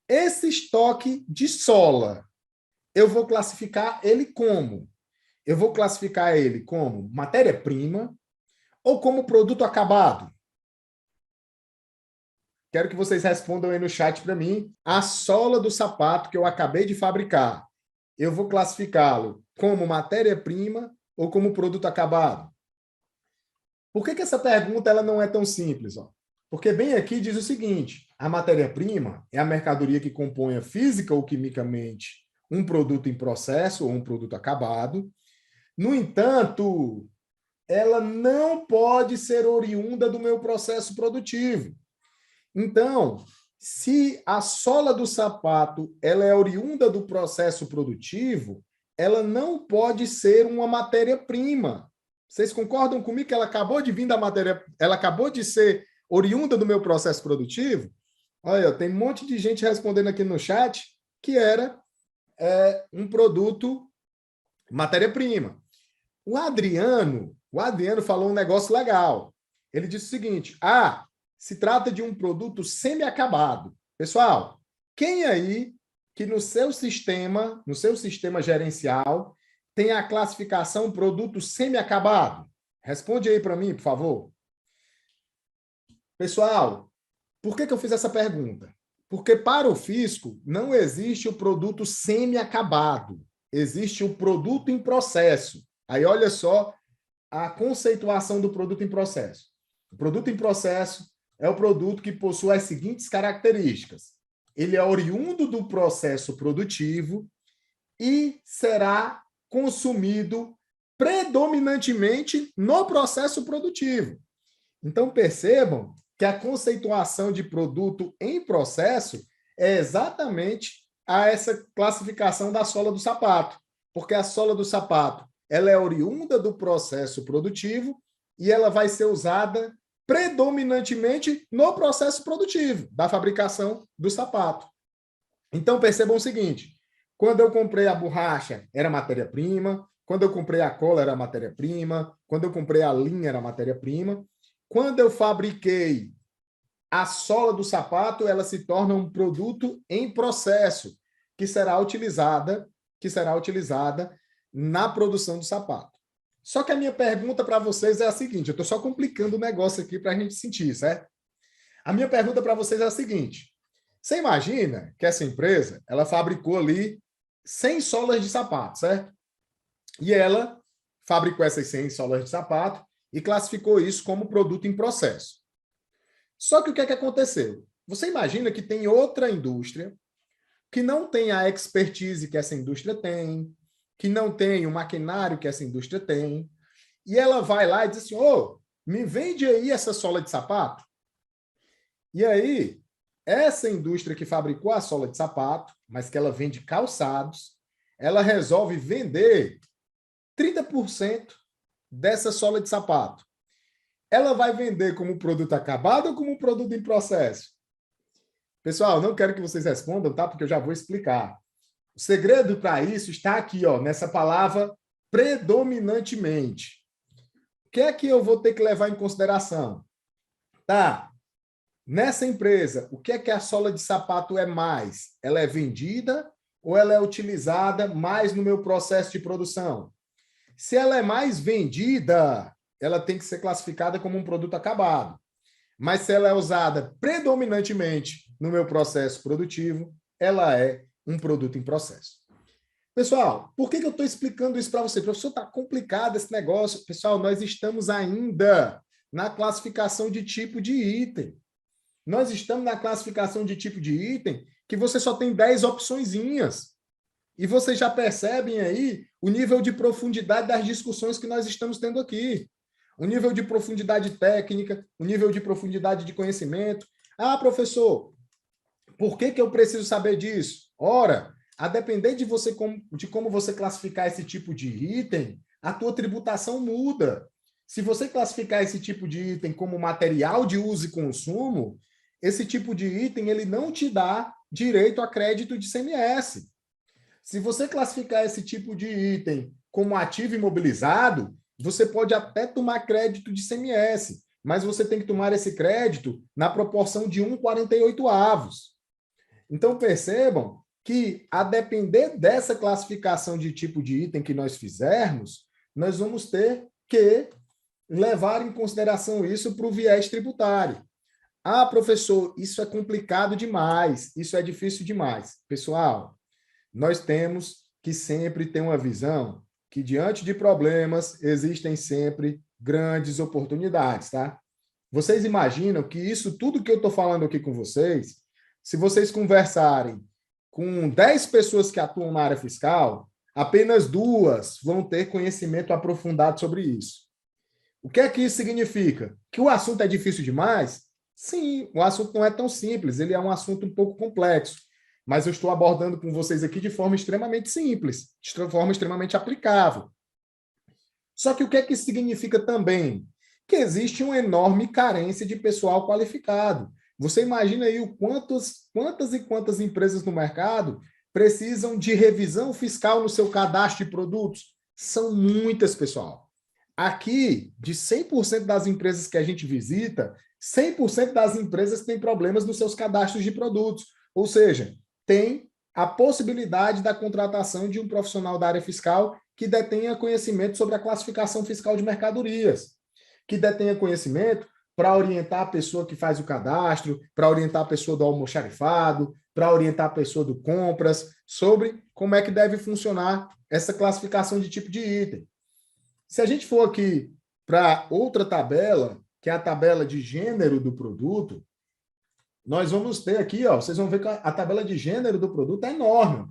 esse estoque de sola, eu vou classificar ele como? Eu vou classificar ele como matéria-prima ou como produto acabado? Quero que vocês respondam aí no chat para mim. A sola do sapato que eu acabei de fabricar, eu vou classificá-lo como matéria-prima ou como produto acabado? Por que essa pergunta ela não é tão simples? Ó? Porque bem aqui diz o seguinte: a matéria-prima é a mercadoria que compõe física ou quimicamente um produto em processo ou um produto acabado. No entanto, ela não pode ser oriunda do meu processo produtivo. Então, se a sola do sapato ela é oriunda do processo produtivo, ela não pode ser uma matéria-prima. Vocês concordam comigo que ela acabou de vir da matéria, ela acabou de ser oriunda do meu processo produtivo? Olha, tem um monte de gente respondendo aqui no chat que era um produto matéria-prima. O Adriano falou um negócio legal. Ele disse o seguinte: se trata de um produto semi-acabado. Pessoal, quem aí que no seu sistema gerencial, tem a classificação produto semi-acabado? Responde aí para mim, por favor. Pessoal, por que eu fiz essa pergunta? Porque para o fisco não existe o produto semi-acabado, existe o produto em processo. Aí olha só a conceituação do produto em processo. O produto em processo é o produto que possui as seguintes características: ele é oriundo do processo produtivo e será consumido predominantemente no processo produtivo. Então, percebam que a conceituação de produto em processo é exatamente a essa classificação da sola do sapato, porque a sola do sapato ela é oriunda do processo produtivo e ela vai ser usada predominantemente no processo produtivo da fabricação do sapato. Então, percebam o seguinte: quando eu comprei a borracha, era matéria-prima, quando eu comprei a cola, era matéria-prima, quando eu comprei a linha, era matéria-prima. Quando eu fabriquei a sola do sapato, ela se torna um produto em processo, que será utilizada na produção do sapato. Só que a minha pergunta para vocês é a seguinte: eu estou só complicando o negócio aqui para a gente sentir, certo? A minha pergunta para vocês é a seguinte: você imagina que essa empresa ela fabricou ali 100 solas de sapato, certo? E ela fabricou essas 100 solas de sapato e classificou isso como produto em processo. Só que o que é que aconteceu? Você imagina que tem outra indústria que não tem a expertise que essa indústria tem, que não tem o maquinário que essa indústria tem, e ela vai lá e diz assim: me vende aí essa sola de sapato. E aí, essa indústria que fabricou a sola de sapato, mas que ela vende calçados, ela resolve vender 30% dessa sola de sapato. Ela vai vender como produto acabado ou como produto em processo? Pessoal, não quero que vocês respondam, tá? Porque eu já vou explicar. O segredo para isso está aqui, ó, nessa palavra predominantemente. O que é que eu vou ter que levar em consideração? Tá, nessa empresa, o que é que a sola de sapato é mais? Ela é vendida ou ela é utilizada mais no meu processo de produção? Se ela é mais vendida, ela tem que ser classificada como um produto acabado. Mas se ela é usada predominantemente no meu processo produtivo, ela é um produto em processo. Pessoal, por que eu estou explicando isso para você? Professor, está complicado esse negócio. Pessoal, nós estamos ainda na classificação de tipo de item. Nós estamos na classificação de tipo de item que você só tem 10 opçõezinhas. E vocês já percebem aí o nível de profundidade das discussões que nós estamos tendo aqui. O nível de profundidade técnica, o nível de profundidade de conhecimento. Ah, professor, por que eu preciso saber disso? Ora, a depender de você de como você classificar esse tipo de item, a tua tributação muda. Se você classificar esse tipo de item como material de uso e consumo, esse tipo de item ele não te dá direito a crédito de ICMS. Se você classificar esse tipo de item como ativo imobilizado, você pode até tomar crédito de ICMS, mas você tem que tomar esse crédito na proporção de 1,48 avos. Então, percebam que, a depender dessa classificação de tipo de item que nós fizermos, nós vamos ter que levar em consideração isso para o viés tributário. Ah, professor, isso é complicado demais, isso é difícil demais. Pessoal, nós temos que sempre ter uma visão que, diante de problemas, existem sempre grandes oportunidades, tá? Vocês imaginam que isso tudo que eu estou falando aqui com vocês, se vocês conversarem com 10 pessoas que atuam na área fiscal, apenas 2 vão ter conhecimento aprofundado sobre isso. O que é que isso significa? Que o assunto é difícil demais? Sim, o assunto não é tão simples, ele é um assunto um pouco complexo. Mas eu estou abordando com vocês aqui de forma extremamente simples, de forma extremamente aplicável. Só que o que é que isso significa também? Que existe uma enorme carência de pessoal qualificado. Você imagina aí quantas e quantas empresas no mercado precisam de revisão fiscal no seu cadastro de produtos? São muitas, pessoal. Aqui, de 100% das empresas que a gente visita, 100% das empresas têm problemas nos seus cadastros de produtos. Ou seja, tem a possibilidade da contratação de um profissional da área fiscal que detenha conhecimento sobre a classificação fiscal de mercadorias, que detenha conhecimento para orientar a pessoa que faz o cadastro, para orientar a pessoa do almoxarifado, para orientar a pessoa do compras, sobre como é que deve funcionar essa classificação de tipo de item. Se a gente for aqui para outra tabela, que é a tabela de gênero do produto, nós vamos ter aqui, ó, vocês vão ver que a tabela de gênero do produto é enorme.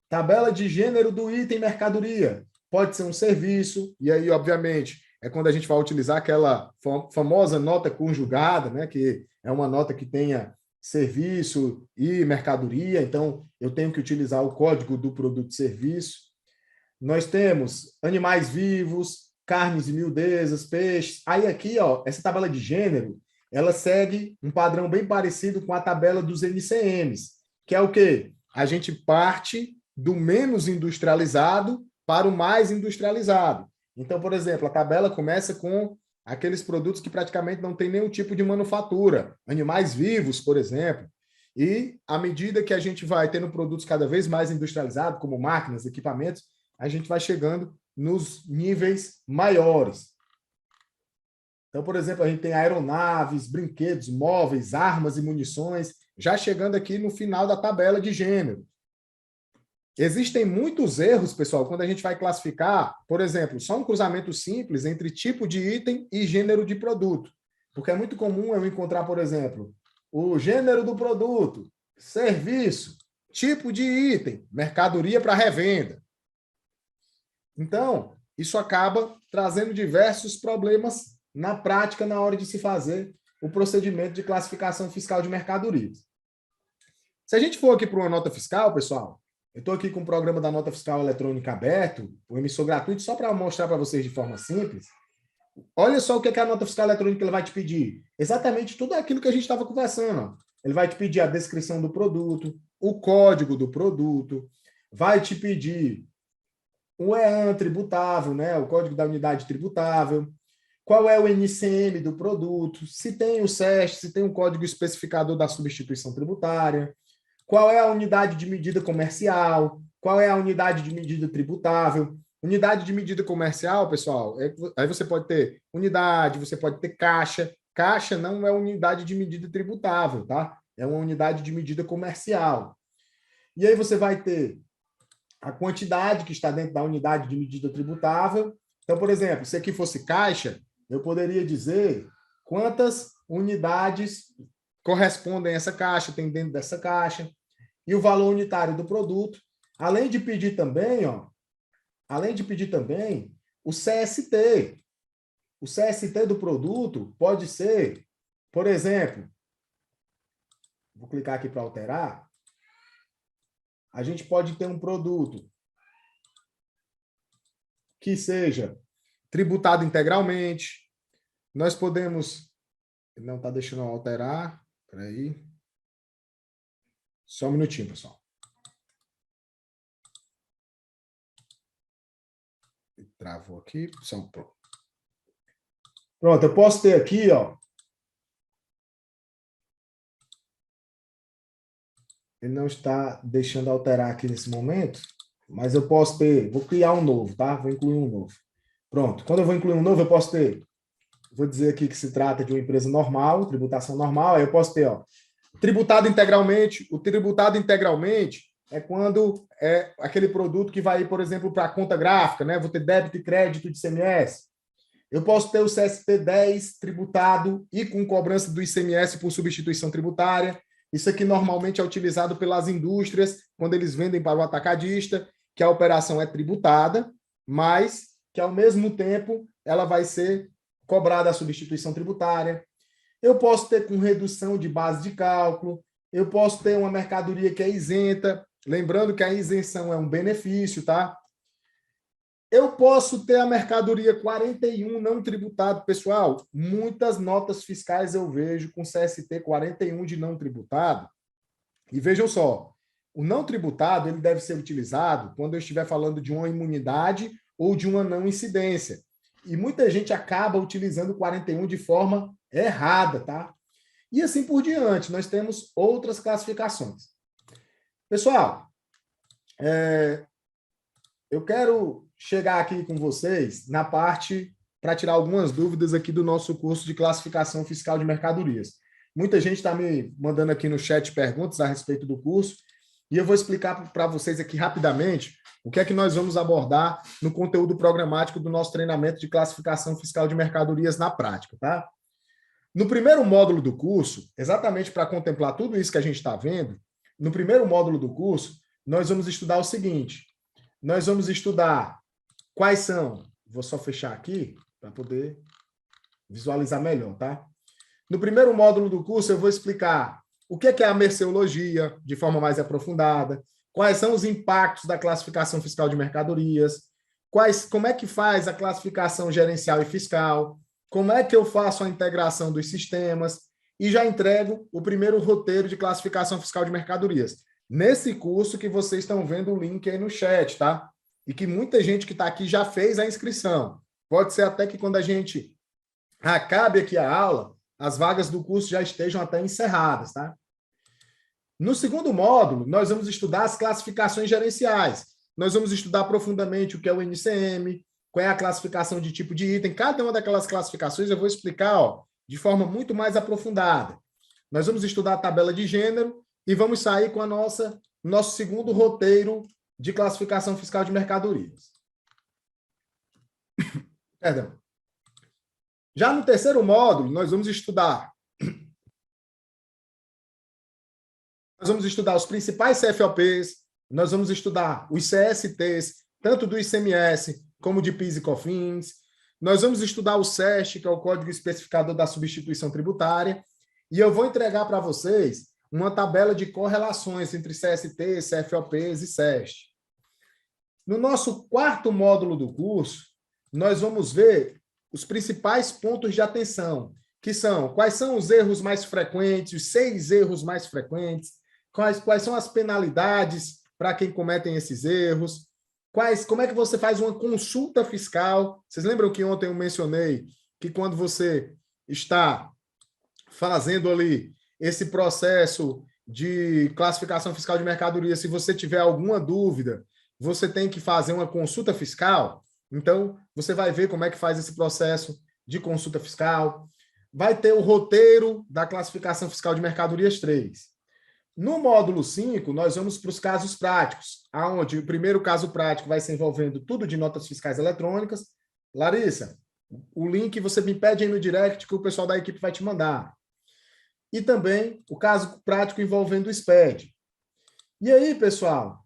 Tabela de gênero do item mercadoria. Pode ser um serviço, e aí, obviamente, é quando a gente vai utilizar aquela famosa nota conjugada, né, que é uma nota que tenha serviço e mercadoria, então eu tenho que utilizar o código do produto e serviço. Nós temos animais vivos, carnes e miudezas, peixes. Aí aqui, ó, essa tabela de gênero, ela segue um padrão bem parecido com a tabela dos NCMs, que é o quê? A gente parte do menos industrializado para o mais industrializado. Então, por exemplo, a tabela começa com aqueles produtos que praticamente não tem nenhum tipo de manufatura, animais vivos, por exemplo. E à medida que a gente vai tendo produtos cada vez mais industrializados, como máquinas, equipamentos, a gente vai chegando nos níveis maiores. Então, por exemplo, a gente tem aeronaves, brinquedos, móveis, armas e munições, já chegando aqui no final da tabela de gênero. Existem muitos erros, pessoal, quando a gente vai classificar, por exemplo, só um cruzamento simples entre tipo de item e gênero de produto. Porque é muito comum eu encontrar, por exemplo, o gênero do produto, serviço, tipo de item, mercadoria para revenda. Então, isso acaba trazendo diversos problemas na prática na hora de se fazer o procedimento de classificação fiscal de mercadorias. Se a gente for aqui para uma nota fiscal, pessoal, eu estou aqui com o programa da nota fiscal eletrônica aberto, o emissor gratuito, só para mostrar para vocês de forma simples. Olha só o que a nota fiscal eletrônica vai te pedir. Exatamente tudo aquilo que a gente estava conversando. Ó. ele vai te pedir a descrição do produto, o código do produto, vai te pedir o EAN tributável, né? O código da unidade tributável, qual é o NCM do produto, se tem o SEST, se tem um código especificador da substituição tributária, qual é a unidade de medida comercial, qual é a unidade de medida tributável. Unidade de medida comercial, pessoal, aí você pode ter unidade, você pode ter caixa. Caixa não é unidade de medida tributável, tá? É uma unidade de medida comercial. E aí você vai ter a quantidade que está dentro da unidade de medida tributável. Então, por exemplo, se aqui fosse caixa, eu poderia dizer quantas unidades correspondem a essa caixa, tem dentro dessa caixa, e o valor unitário do produto. Além de pedir também, o CST. O CST do produto pode ser, por exemplo, vou clicar aqui para alterar, a gente pode ter um produto que seja tributado integralmente. Nós podemos... Não está deixando eu alterar. Espera aí. Só um minutinho, pessoal. Travou aqui. Pronto, eu posso ter aqui, ó. Ele não está deixando alterar aqui nesse momento, mas eu posso ter... Vou criar um novo, tá? Vou incluir um novo. Pronto. Quando eu vou incluir um novo, eu posso ter... Vou dizer aqui que se trata de uma empresa normal, tributação normal. Aí eu posso ter, ó, tributado integralmente. O tributado integralmente é quando é aquele produto que vai ir, por exemplo, para a conta gráfica, né? Vou ter débito e crédito de ICMS. Eu posso ter o CST 10 tributado e com cobrança do ICMS por substituição tributária. Isso aqui normalmente é utilizado pelas indústrias quando eles vendem para o atacadista, que a operação é tributada, mas que, ao mesmo tempo, ela vai ser cobrada a substituição tributária. Eu posso ter com redução de base de cálculo, eu posso ter uma mercadoria que é isenta, lembrando que a isenção é um benefício, tá? Eu posso ter a mercadoria 41 não tributado. Pessoal, muitas notas fiscais eu vejo com CST 41 de não tributado. E vejam só, o não tributado ele deve ser utilizado quando eu estiver falando de uma imunidade ou de uma não incidência. E muita gente acaba utilizando o 41 de forma errada, tá? E assim por diante, nós temos outras classificações. Pessoal, eu quero chegar aqui com vocês na parte para tirar algumas dúvidas aqui do nosso curso de classificação fiscal de mercadorias. Muita gente está me mandando aqui no chat perguntas a respeito do curso e eu vou explicar para vocês aqui rapidamente o que é que nós vamos abordar no conteúdo programático do nosso treinamento de classificação fiscal de mercadorias na prática, tá? No primeiro módulo do curso, exatamente para contemplar tudo isso que a gente está vendo, no primeiro módulo do curso, nós vamos estudar o seguinte: nós vamos estudar quais são... Vou só fechar aqui para poder visualizar melhor, tá? No primeiro módulo do curso, eu vou explicar o que é a merceologia de forma mais aprofundada, quais são os impactos da classificação fiscal de mercadorias, como é que faz a classificação gerencial e fiscal, como é que eu faço a integração dos sistemas, e já entrego o primeiro roteiro de classificação fiscal de mercadorias. Nesse curso que vocês estão vendo o link aí no chat, tá? E que muita gente que está aqui já fez a inscrição. Pode ser até que quando a gente acabe aqui a aula, as vagas do curso já estejam até encerradas, tá? No segundo módulo, nós vamos estudar as classificações gerenciais. Nós vamos estudar profundamente o que é o NCM, qual é a classificação de tipo de item. Cada uma daquelas classificações eu vou explicar, ó, de forma muito mais aprofundada. Nós vamos estudar a tabela de gênero e vamos sair com nosso segundo roteiro de classificação fiscal de mercadorias. Perdão. Já no terceiro módulo, nós vamos estudar os principais CFOPs, nós vamos estudar os CSTs, tanto do ICMS como de PIS e COFINS, nós vamos estudar o SEST, que é o Código Especificador da Substituição Tributária, e eu vou entregar para vocês uma tabela de correlações entre CSTs, CFOPs e SEST. No nosso quarto módulo do curso, nós vamos ver os principais pontos de atenção. que são quais são os erros mais frequentes, os 6 erros mais frequentes, quais são as penalidades para quem cometem esses erros, como é que você faz uma consulta fiscal. Vocês lembram que ontem eu mencionei que quando você está fazendo ali esse processo de classificação fiscal de mercadoria, se você tiver alguma dúvida, você tem que fazer uma consulta fiscal. Então, você vai ver como é que faz esse processo de consulta fiscal. Vai ter o roteiro da classificação fiscal de mercadorias 3. No módulo 5, nós vamos para os casos práticos, onde o primeiro caso prático vai ser envolvendo tudo de notas fiscais eletrônicas. Larissa, o link você me pede aí no direct que o pessoal da equipe vai te mandar. E também o caso prático envolvendo o SPED. E aí, pessoal,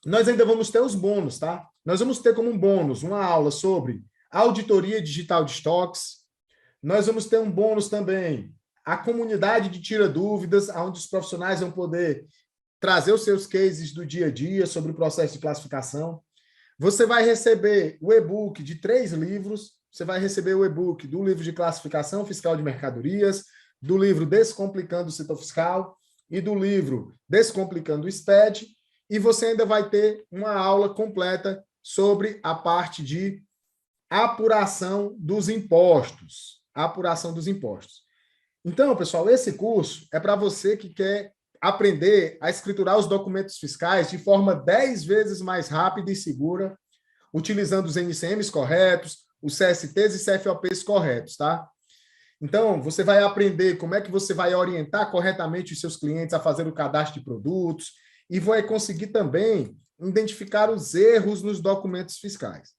nós ainda vamos ter os bônus, tá? Nós vamos ter como um bônus uma aula sobre auditoria digital de estoques. Nós vamos ter um bônus também, a comunidade de Tira Dúvidas, onde os profissionais vão poder trazer os seus cases do dia a dia sobre o processo de classificação. Você vai receber o e-book de 3 livros. Você vai receber o e-book do livro de classificação fiscal de mercadorias, do livro Descomplicando o Setor Fiscal e do livro Descomplicando o SPED. E você ainda vai ter uma aula completa sobre a parte de apuração dos impostos. Apuração dos impostos. Então, pessoal, esse curso é para você que quer aprender a escriturar os documentos fiscais de forma 10 vezes mais rápida e segura, utilizando os NCMs corretos, os CSTs e CFOPs corretos, tá? Então, você vai aprender como é que você vai orientar corretamente os seus clientes a fazer o cadastro de produtos e vai conseguir também identificar os erros nos documentos fiscais.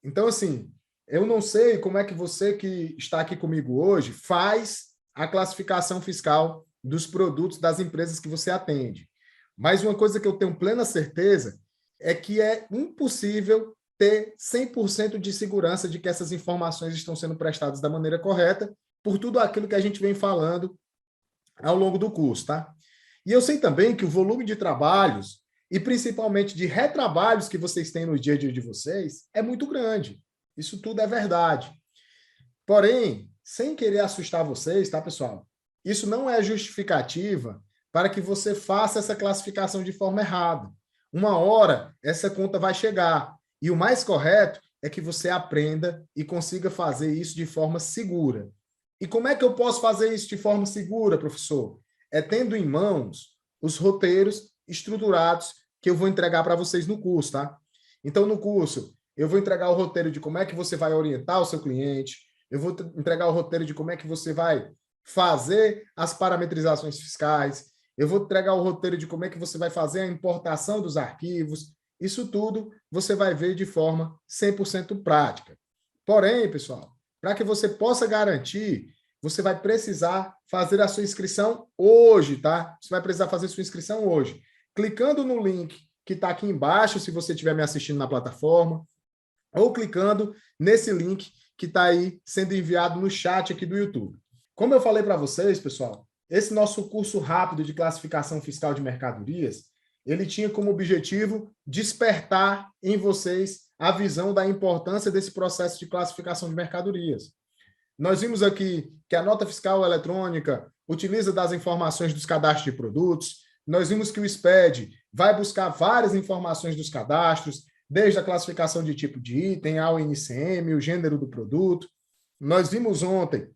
Então, assim, eu não sei como é que você que está aqui comigo hoje faz a classificação fiscal dos produtos das empresas que você atende. Mas uma coisa que eu tenho plena certeza é que é impossível ter 100% de segurança de que essas informações estão sendo prestadas da maneira correta, por tudo aquilo que a gente vem falando ao longo do curso, tá? E eu sei também que o volume de trabalhos, e principalmente de retrabalhos que vocês têm no dia a dia de vocês, é muito grande. Isso tudo é verdade. Porém, sem querer assustar vocês, tá, pessoal? Isso não é justificativa para que você faça essa classificação de forma errada. Uma hora, essa conta vai chegar. E o mais correto é que você aprenda e consiga fazer isso de forma segura. E como é que eu posso fazer isso de forma segura, professor? É tendo em mãos os roteiros estruturados que eu vou entregar para vocês no curso, tá? Então, no curso, eu vou entregar o roteiro de como é que você vai orientar o seu cliente, eu vou entregar o roteiro de como é que você vai fazer as parametrizações fiscais, eu vou entregar o roteiro de como é que você vai fazer a importação dos arquivos. Isso tudo você vai ver de forma 100% prática. Porém, pessoal, para que você possa garantir, você vai precisar fazer a sua inscrição hoje, tá? Você vai precisar fazer sua inscrição hoje. Clicando no link que está aqui embaixo, se você estiver me assistindo na plataforma, ou clicando nesse link que está aí sendo enviado no chat aqui do YouTube. Como eu falei para vocês, pessoal, esse nosso curso rápido de classificação fiscal de mercadorias, ele tinha como objetivo despertar em vocês a visão da importância desse processo de classificação de mercadorias. Nós vimos aqui que a nota fiscal eletrônica utiliza das informações dos cadastros de produtos, nós vimos que o SPED vai buscar várias informações dos cadastros, desde a classificação de tipo de item ao NCM, o gênero do produto. Nós vimos ontem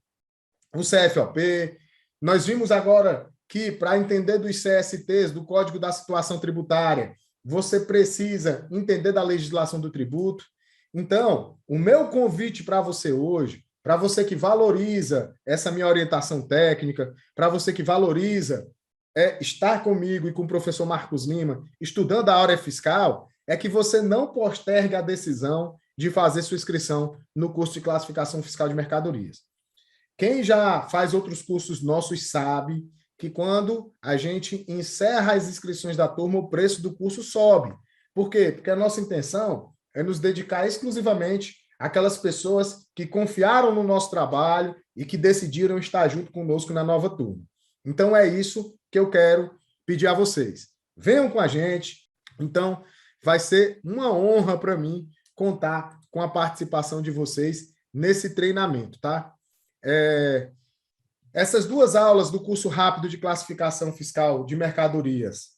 o CFOP, nós vimos agora que, para entender dos CSTs, do Código da Situação Tributária, você precisa entender da legislação do tributo. Então, o meu convite para você hoje, para você que valoriza essa minha orientação técnica, para você que valoriza estar comigo e com o professor Marcos Lima, estudando a área fiscal, é que você não postergue a decisão de fazer sua inscrição no curso de classificação fiscal de mercadorias. Quem já faz outros cursos nossos sabe que quando a gente encerra as inscrições da turma, o preço do curso sobe. Por quê? Porque a nossa intenção é nos dedicar exclusivamente àquelas pessoas que confiaram no nosso trabalho e que decidiram estar junto conosco na nova turma. Então, é isso que eu quero pedir a vocês. Venham com a gente. Então, vai ser uma honra para mim contar com a participação de vocês nesse treinamento, tá? Essas duas aulas do curso rápido de classificação fiscal de mercadorias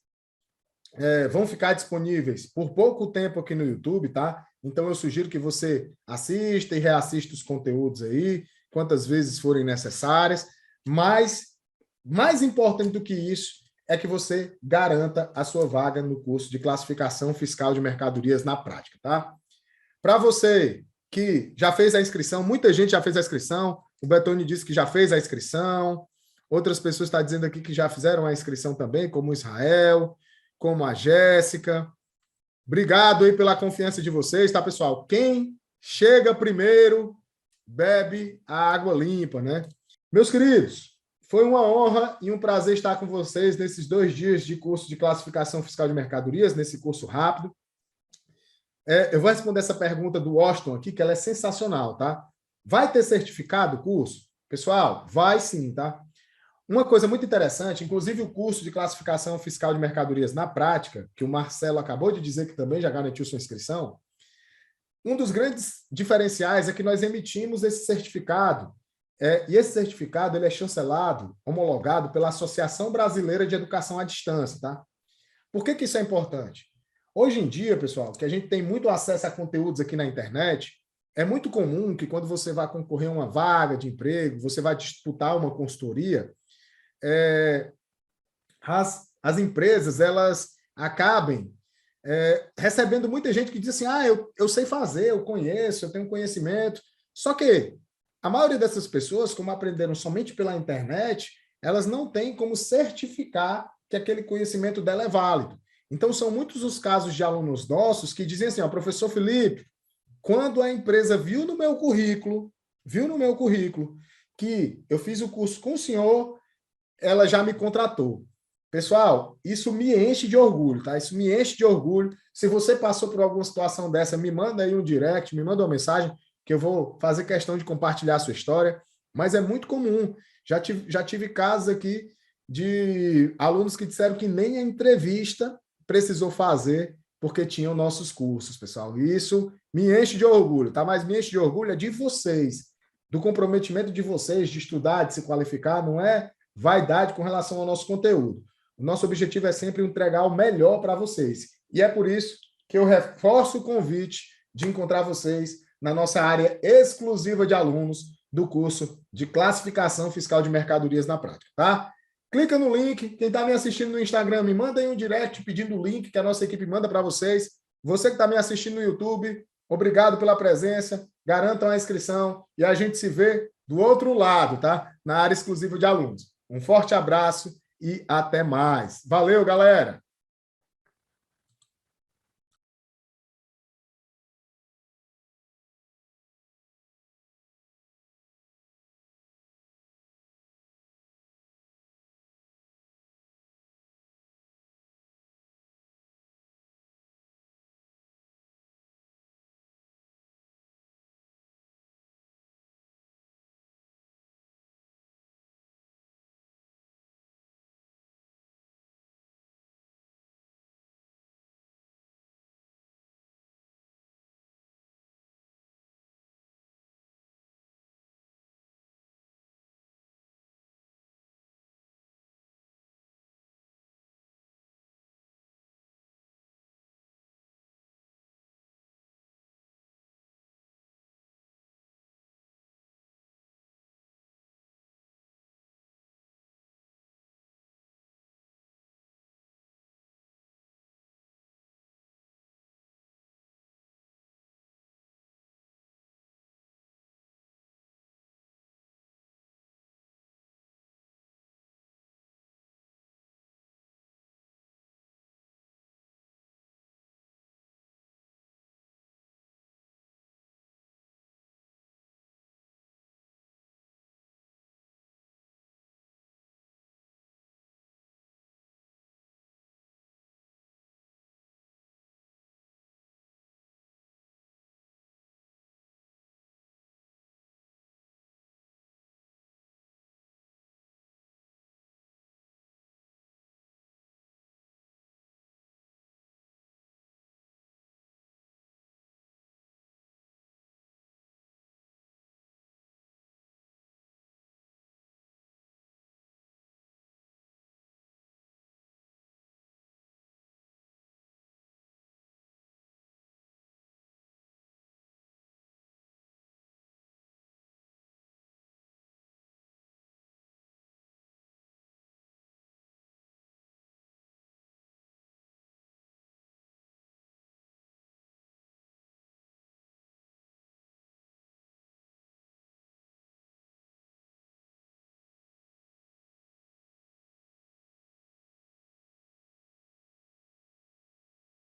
vão ficar disponíveis por pouco tempo aqui no YouTube, tá? Então, eu sugiro que você assista e reassista os conteúdos aí, quantas vezes forem necessárias, mas mais importante do que isso é que você garanta a sua vaga no curso de classificação fiscal de mercadorias na prática, tá? Para você que já fez a inscrição, muita gente já fez a inscrição, o Betoni disse que já fez a inscrição, outras pessoas estão dizendo aqui que já fizeram a inscrição também, como o Israel, como a Jéssica. Obrigado aí pela confiança de vocês, tá, pessoal? Quem chega primeiro, bebe a água limpa, né? Meus queridos, foi uma honra e um prazer estar com vocês nesses 2 dias de curso de classificação fiscal de mercadorias, nesse curso rápido. Eu vou responder essa pergunta do Washington aqui, que ela é sensacional, tá? Vai ter certificado o curso? Pessoal, vai sim, tá? Uma coisa muito interessante, inclusive o curso de classificação fiscal de mercadorias na prática, que o Marcelo acabou de dizer que também já garantiu sua inscrição, um dos grandes diferenciais é que nós emitimos esse certificado, e esse certificado ele é chancelado, homologado pela Associação Brasileira de Educação à Distância, tá? Por que isso é importante? Hoje em dia, pessoal, que a gente tem muito acesso a conteúdos aqui na internet, é muito comum que quando você vai concorrer a uma vaga de emprego, você vai disputar uma consultoria, as empresas elas acabem recebendo muita gente que diz assim, eu sei fazer, eu conheço, eu tenho conhecimento. Só que a maioria dessas pessoas, como aprenderam somente pela internet, elas não têm como certificar que aquele conhecimento dela é válido. Então, são muitos os casos de alunos nossos que dizem assim, professor Felipe, quando a empresa viu no meu currículo que eu fiz o curso com o senhor, ela já me contratou. Pessoal, isso me enche de orgulho, tá? Isso me enche de orgulho. Se você passou por alguma situação dessa, me manda aí um direct, me manda uma mensagem, que eu vou fazer questão de compartilhar a sua história. Mas é muito comum. Já tive casos aqui de alunos que disseram que nem a entrevista precisou fazer porque tinham nossos cursos, pessoal. E isso me enche de orgulho, tá? Mas me enche de orgulho é de vocês, do comprometimento de vocês de estudar, de se qualificar, não é vaidade com relação ao nosso conteúdo. O nosso objetivo é sempre entregar o melhor para vocês. E é por isso que eu reforço o convite de encontrar vocês na nossa área exclusiva de alunos do curso de classificação fiscal de mercadorias na prática, tá? Clica no link. Quem está me assistindo no Instagram, me manda aí um direct pedindo o link que a nossa equipe manda para vocês. Você que está me assistindo no YouTube, obrigado pela presença. Garantam a inscrição e a gente se vê do outro lado, tá? Na área exclusiva de alunos. Um forte abraço e até mais. Valeu, galera!